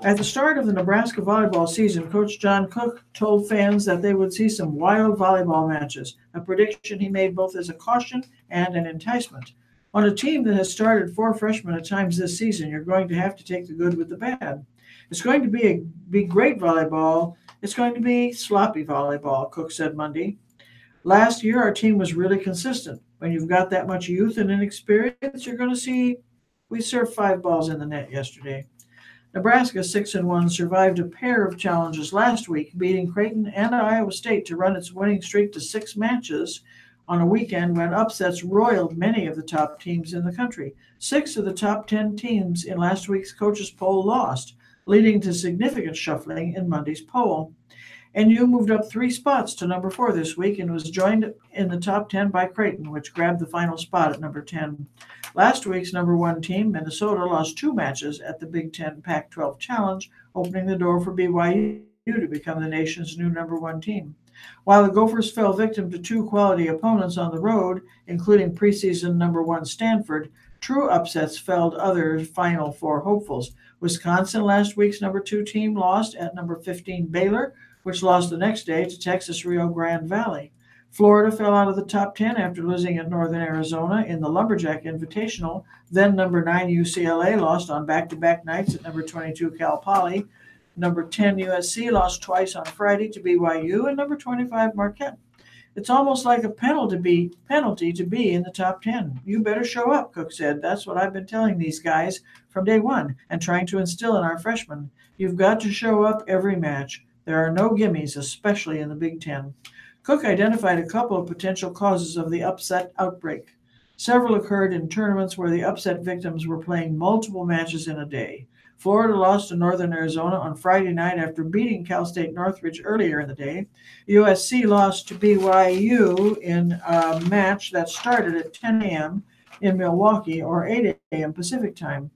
At the start of the Nebraska volleyball season, Coach John Cook told fans that they would see some wild volleyball matches, a prediction he made both as a caution and an enticement. On a team that has started 4 freshmen at times this season, you're going to have to take the good with the bad. It's going to be great volleyball. It's going to be sloppy volleyball, Cook said Monday. Last year, our team was really consistent. When you've got that much youth and inexperience, you're going to see we served 5 balls in the net yesterday. Nebraska, 6-1, survived a pair of challenges last week, beating Creighton and Iowa State to run its winning streak to 6 matches on a weekend when upsets roiled many of the top teams in the country. 6 of the top 10 teams in last week's coaches' poll lost, leading to significant shuffling in Monday's poll. NU moved up 3 spots to number 4 this week and was joined in the top 10 by Creighton, which grabbed the final spot at number 10. Last week's number 1 team, Minnesota, lost 2 matches at the Big Ten Pac-12 Challenge, opening the door for BYU to become the nation's new number 1 team. While the Gophers fell victim to 2 quality opponents on the road, including preseason number 1 Stanford, true upsets felled other Final Four hopefuls. Wisconsin, last week's number 2 team, lost at number 15 Baylor, which lost the next day to Texas Rio Grande Valley. Florida fell out of the top 10 after losing at Northern Arizona in the Lumberjack Invitational. Then number 9 UCLA lost on back-to-back nights at number 22 Cal Poly. Number 10 USC lost twice on Friday to BYU, and number 25 Marquette. It's almost like a penalty to be in the top 10. You better show up, Cook said. That's what I've been telling these guys from day one and trying to instill in our freshmen. You've got to show up every match. There are no gimmies, especially in the Big Ten. Cook identified a couple of potential causes of the upset outbreak. Several occurred in tournaments where the upset victims were playing multiple matches in a day. Florida lost to Northern Arizona on Friday night after beating Cal State Northridge earlier in the day. USC lost to BYU in a match that started at 10 a.m. in Milwaukee or 8 a.m. Pacific time.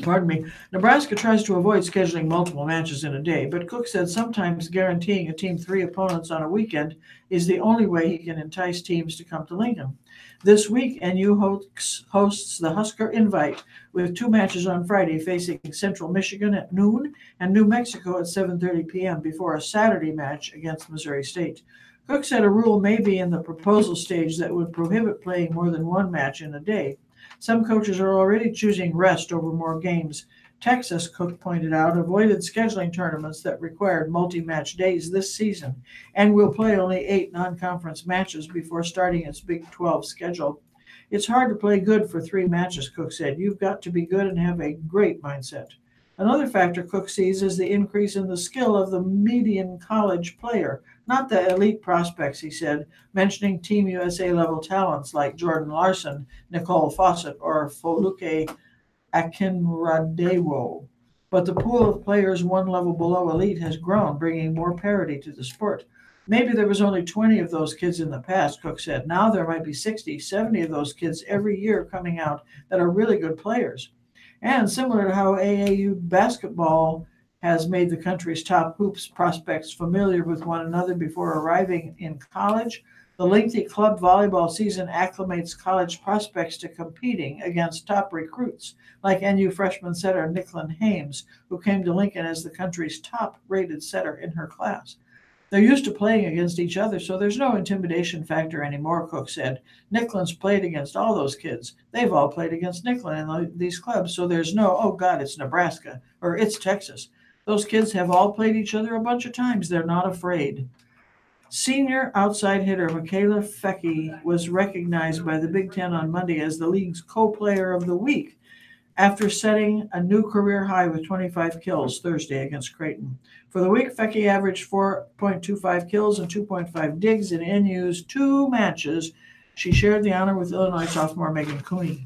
Pardon me. Nebraska tries to avoid scheduling multiple matches in a day, but Cook said sometimes guaranteeing a team 3 opponents on a weekend is the only way he can entice teams to come to Lincoln. This week, NU hosts the Husker Invite with 2 matches on Friday facing Central Michigan at noon and New Mexico at 7:30 p.m. before a Saturday match against Missouri State. Cook said a rule may be in the proposal stage that would prohibit playing more than 1 match in a day. Some coaches are already choosing rest over more games. Texas, Cook pointed out, avoided scheduling tournaments that required multi-match days this season and will play only 8 non-conference matches before starting its Big 12 schedule. It's hard to play good for 3 matches, Cook said. You've got to be good and have a great mindset. Another factor Cook sees is the increase in the skill of the median college player, not the elite prospects, he said, mentioning Team USA level talents like Jordan Larson, Nicole Fawcett, or Foluke Akinradewo. But the pool of players one level below elite has grown, bringing more parity to the sport. Maybe there was only 20 of those kids in the past, Cook said. Now there might be 60, 70 of those kids every year coming out that are really good players. And similar to how AAU basketball has made the country's top hoops prospects familiar with one another before arriving in college, the lengthy club volleyball season acclimates college prospects to competing against top recruits, like NU freshman setter Nicklin Hames, who came to Lincoln as the country's top-rated setter in her class. They're used to playing against each other, so there's no intimidation factor anymore, Cook said. Nicklin's played against all those kids. They've all played against Nicklin in these clubs, so there's no, oh God, it's Nebraska, or it's Texas. Those kids have all played each other a bunch of times. They're not afraid. Senior outside hitter Michaela Fecky was recognized by the Big Ten on Monday as the league's co-player of the week after setting a new career high with 25 kills Thursday against Creighton. For the week, Fecky averaged 4.25 kills and 2.5 digs in NU's 2 matches. She shared the honor with Illinois sophomore Megan Cooney.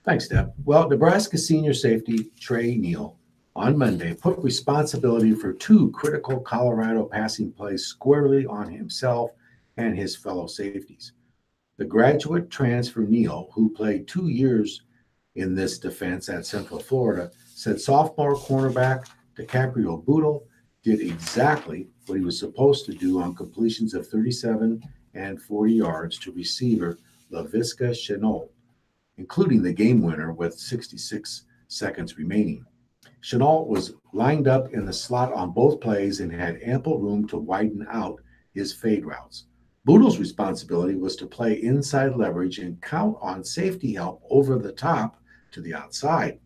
Thanks, Deb. Well, Nebraska senior safety Trey Neal on Monday put responsibility for 2 critical Colorado passing plays squarely on himself and his fellow safeties. The graduate transfer Neal, who played 2 years in this defense at Central Florida, said sophomore cornerback DiCaprio Boodle did exactly what he was supposed to do on completions of 37 and 40 yards to receiver LaVisca Chenault, including the game winner with 66 seconds remaining. Chenault was lined up in the slot on both plays and had ample room to widen out his fade routes. Boodle's responsibility was to play inside leverage and count on safety help over the top to the outside.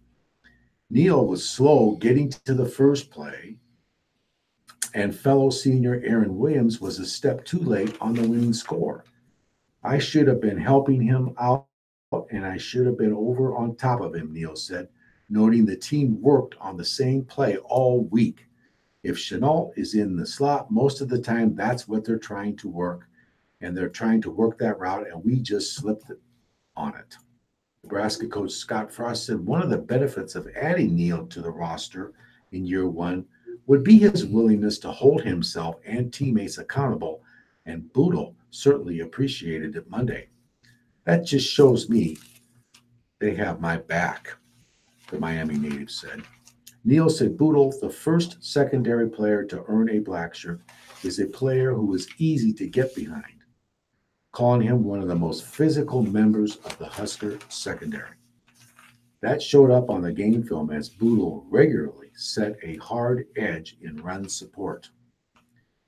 Neal was slow getting to the first play, and fellow senior Aaron Williams was a step too late on the winning score. I should have been helping him out, and I should have been over on top of him, Neal said, noting the team worked on the same play all week. If Chenault is in the slot, most of the time that's what they're trying to work, and they're trying to work that route, and we just slipped on it. Nebraska coach Scott Frost said one of the benefits of adding Neal to the roster in year 1 would be his willingness to hold himself and teammates accountable, and Boodle certainly appreciated it Monday. That just shows me they have my back, the Miami native said. Neal said Boodle, the first secondary player to earn a black shirt, is a player who is easy to get behind, calling him one of the most physical members of the Husker secondary. That showed up on the game film as Boodle regularly set a hard edge in run support.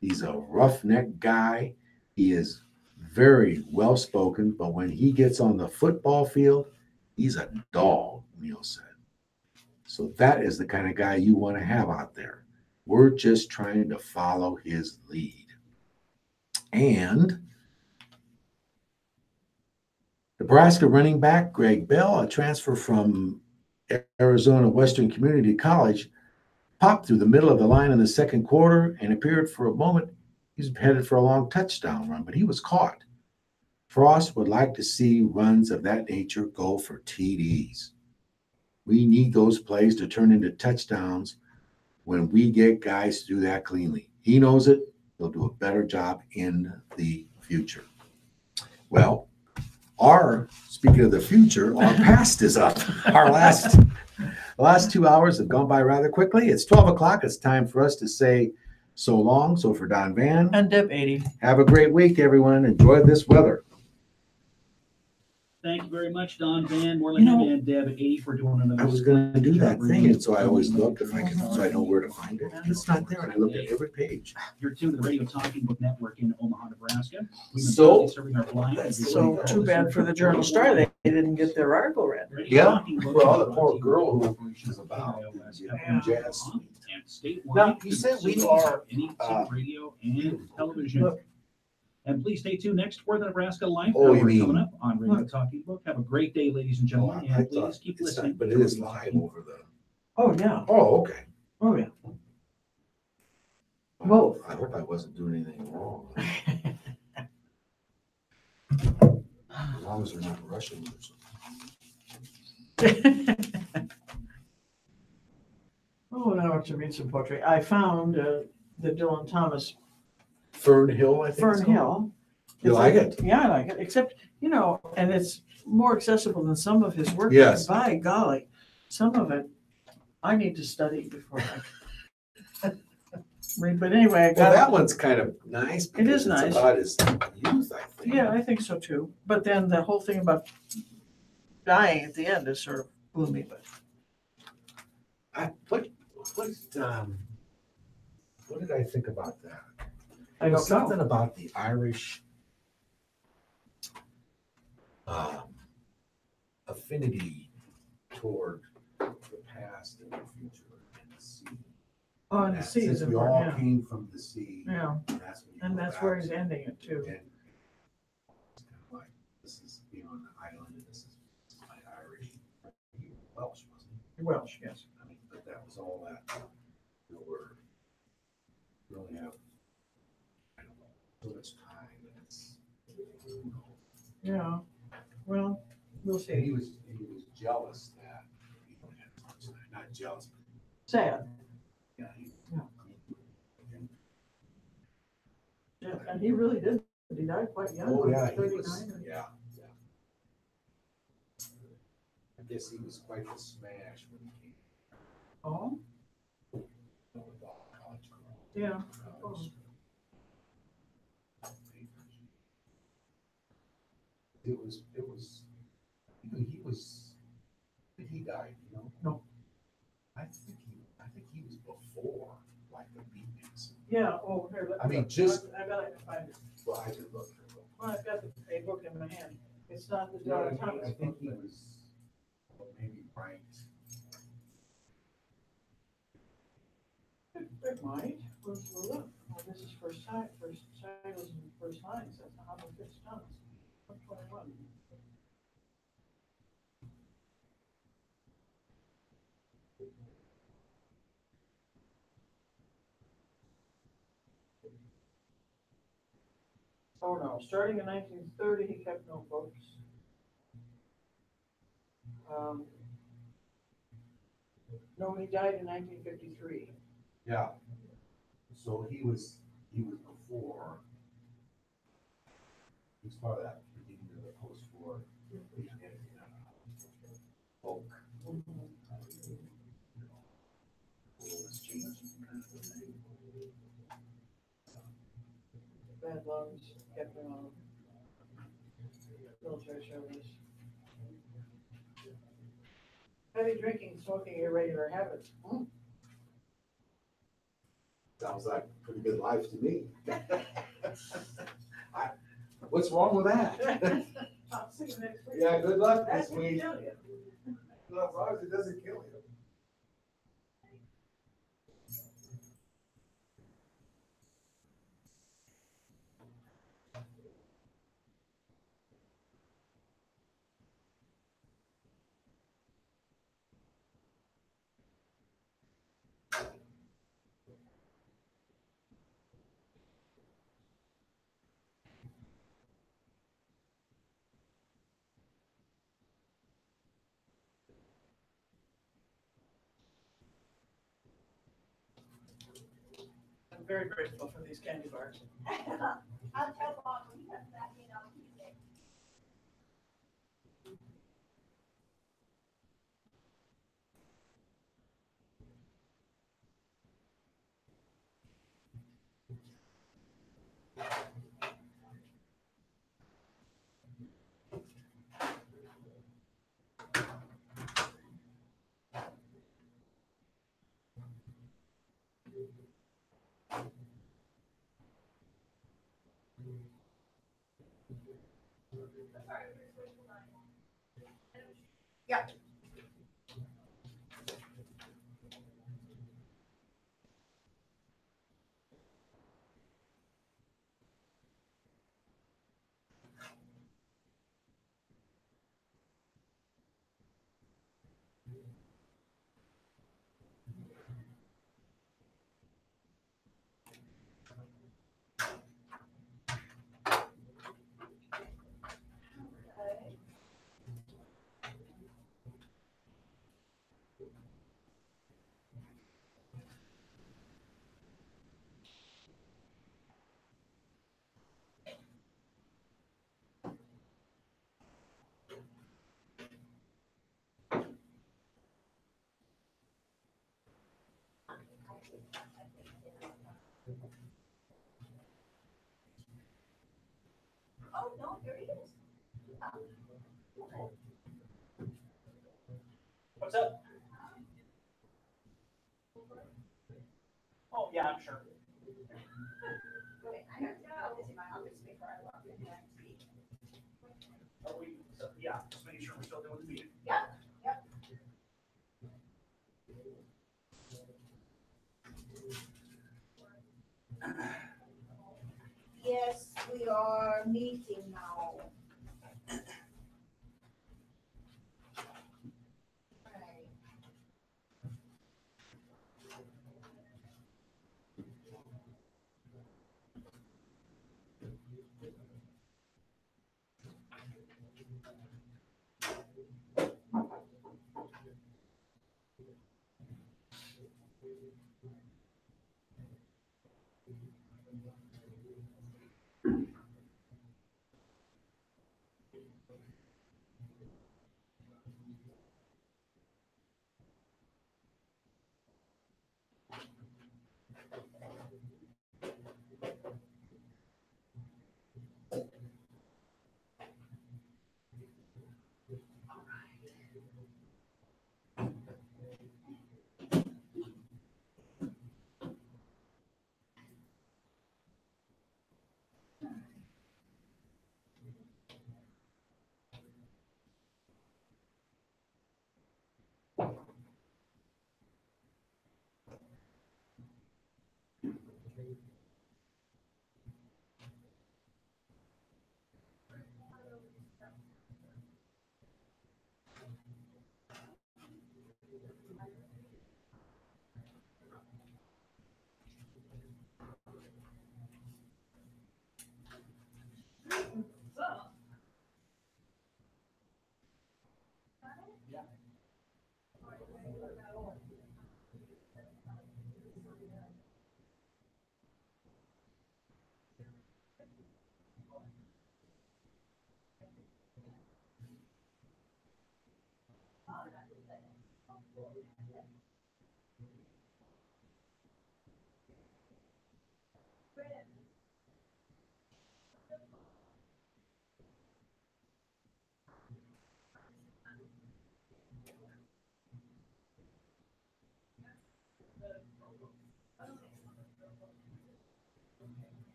He's a roughneck guy. He is very well-spoken, but when he gets on the football field, he's a dog, Neal said. So that is the kind of guy you want to have out there. We're just trying to follow his lead. And Nebraska running back Greg Bell, a transfer from Arizona Western Community College, popped through the middle of the line in the second quarter and appeared for a moment. He's headed for a long touchdown run, but he was caught. Frost would like to see runs of that nature go for TDs. We need those plays to turn into touchdowns when we get guys to do that cleanly. He knows it. He'll do a better job in the future. Well, speaking of the future, our past is up. Our last 2 hours have gone by rather quickly. It's 12 o'clock. It's time for us to say so long. So for Don Van And Deb 80. Have a great week, everyone. Enjoy this weather. Thank you very much, Don Van, Moreland, and Deb 80 for doing another. I was going to do that thing, and so I always look if I can, so I know where to find it. It's not there, and I look at every page. You're tuned to the Radio Talking Book Network in Omaha, Nebraska. We've been So- proudly serving our blind. So too bad for the Journal Star. They didn't get their article read. Yeah, well, the poor girl who she's about, jazz. And statewide, Now, you said we are, any radio and television. look, And please stay tuned next for the Nebraska Life Oh, Hour you mean- coming up on Radio Talking Book. Have a great day, ladies and gentlemen, I and please thought keep it's not- listening. but to it is Radio live Talking. over the. Oh, yeah. Oh, okay. Oh, yeah. I Both. I hope I wasn't doing anything wrong. As long as they're not Russian or something. Oh, now I want to read some poetry. I found the Dylan Thomas Fern Hill, I think. Fern it's called. Hill. You It's like it? Yeah, I like it. Except, and it's more accessible than some of his work. Yes. By golly, some of it I need to study before I read. But anyway, I Well, got that one's kind of nice. It is because nice. It's about his youth, I think. Yeah, I think so too. But then the whole thing about dying at the end is sort of gloomy. But What did I think about that? I don't Something know. about the Irish affinity toward the past and the future and the sea. Oh, and the That sea is since we all important. came from the sea, Yeah, and that's where he's ending it too. And it's kind of like, this is being on the island, and this is my Irish, Welsh, wasn't it? Welsh, yes. I mean, but that was all that, we're really have, I don't know, so much time, and it's, Yeah. Well, we'll and see. he was jealous that he don't have as much time, not jealous, but Sad. yeah, Yeah, and he really did. He died quite young. oh, yeah, he 39 was, or- yeah. I guess he was quite the smash when he came. Oh, With all college girls. yeah. College papers. It was, he was, when he died, No. I think he was before, like, the Beatniks. Yeah, oh, here, let I mean, look. just- I bet I can find it. Well, I could look. Well, I've got a book in my hand. It's not the You know what I Dylan mean? Thomas I think book, he but was, maybe ranked. it might. We'll look. Oh, this is first titles and first lines. That's how many fifth tons. 121. Oh, no. Starting in 1930, he kept notebooks. No, he died in 1953. Yeah. So he was before. He was part of that beginning of the post-war. Folk. Bad lungs kept him on military service. Heavy drinking, smoking, irregular habits. Sounds like a pretty good life to me. What's wrong with that? I'll see you next week. Yeah, good luck That's this what week. tell you. No, as long as it doesn't kill you. I'm very grateful for these candy bars. I'll tell Bob when he comes back in on Tuesday. Yeah. Oh, no, there he is. What's up? Oh, yeah, I'm sure. Okay, I have to go visit my office before I walk in and speak. Are we, so, yeah, just making sure we're still doing the meeting. Yes, we are meeting now.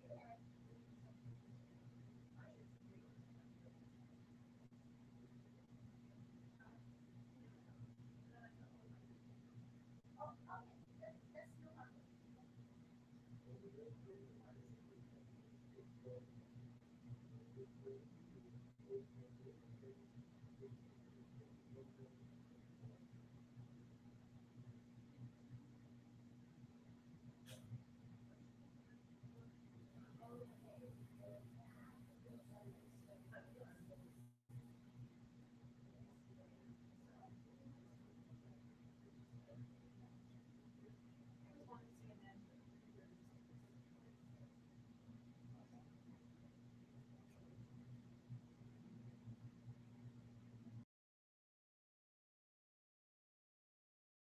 Right.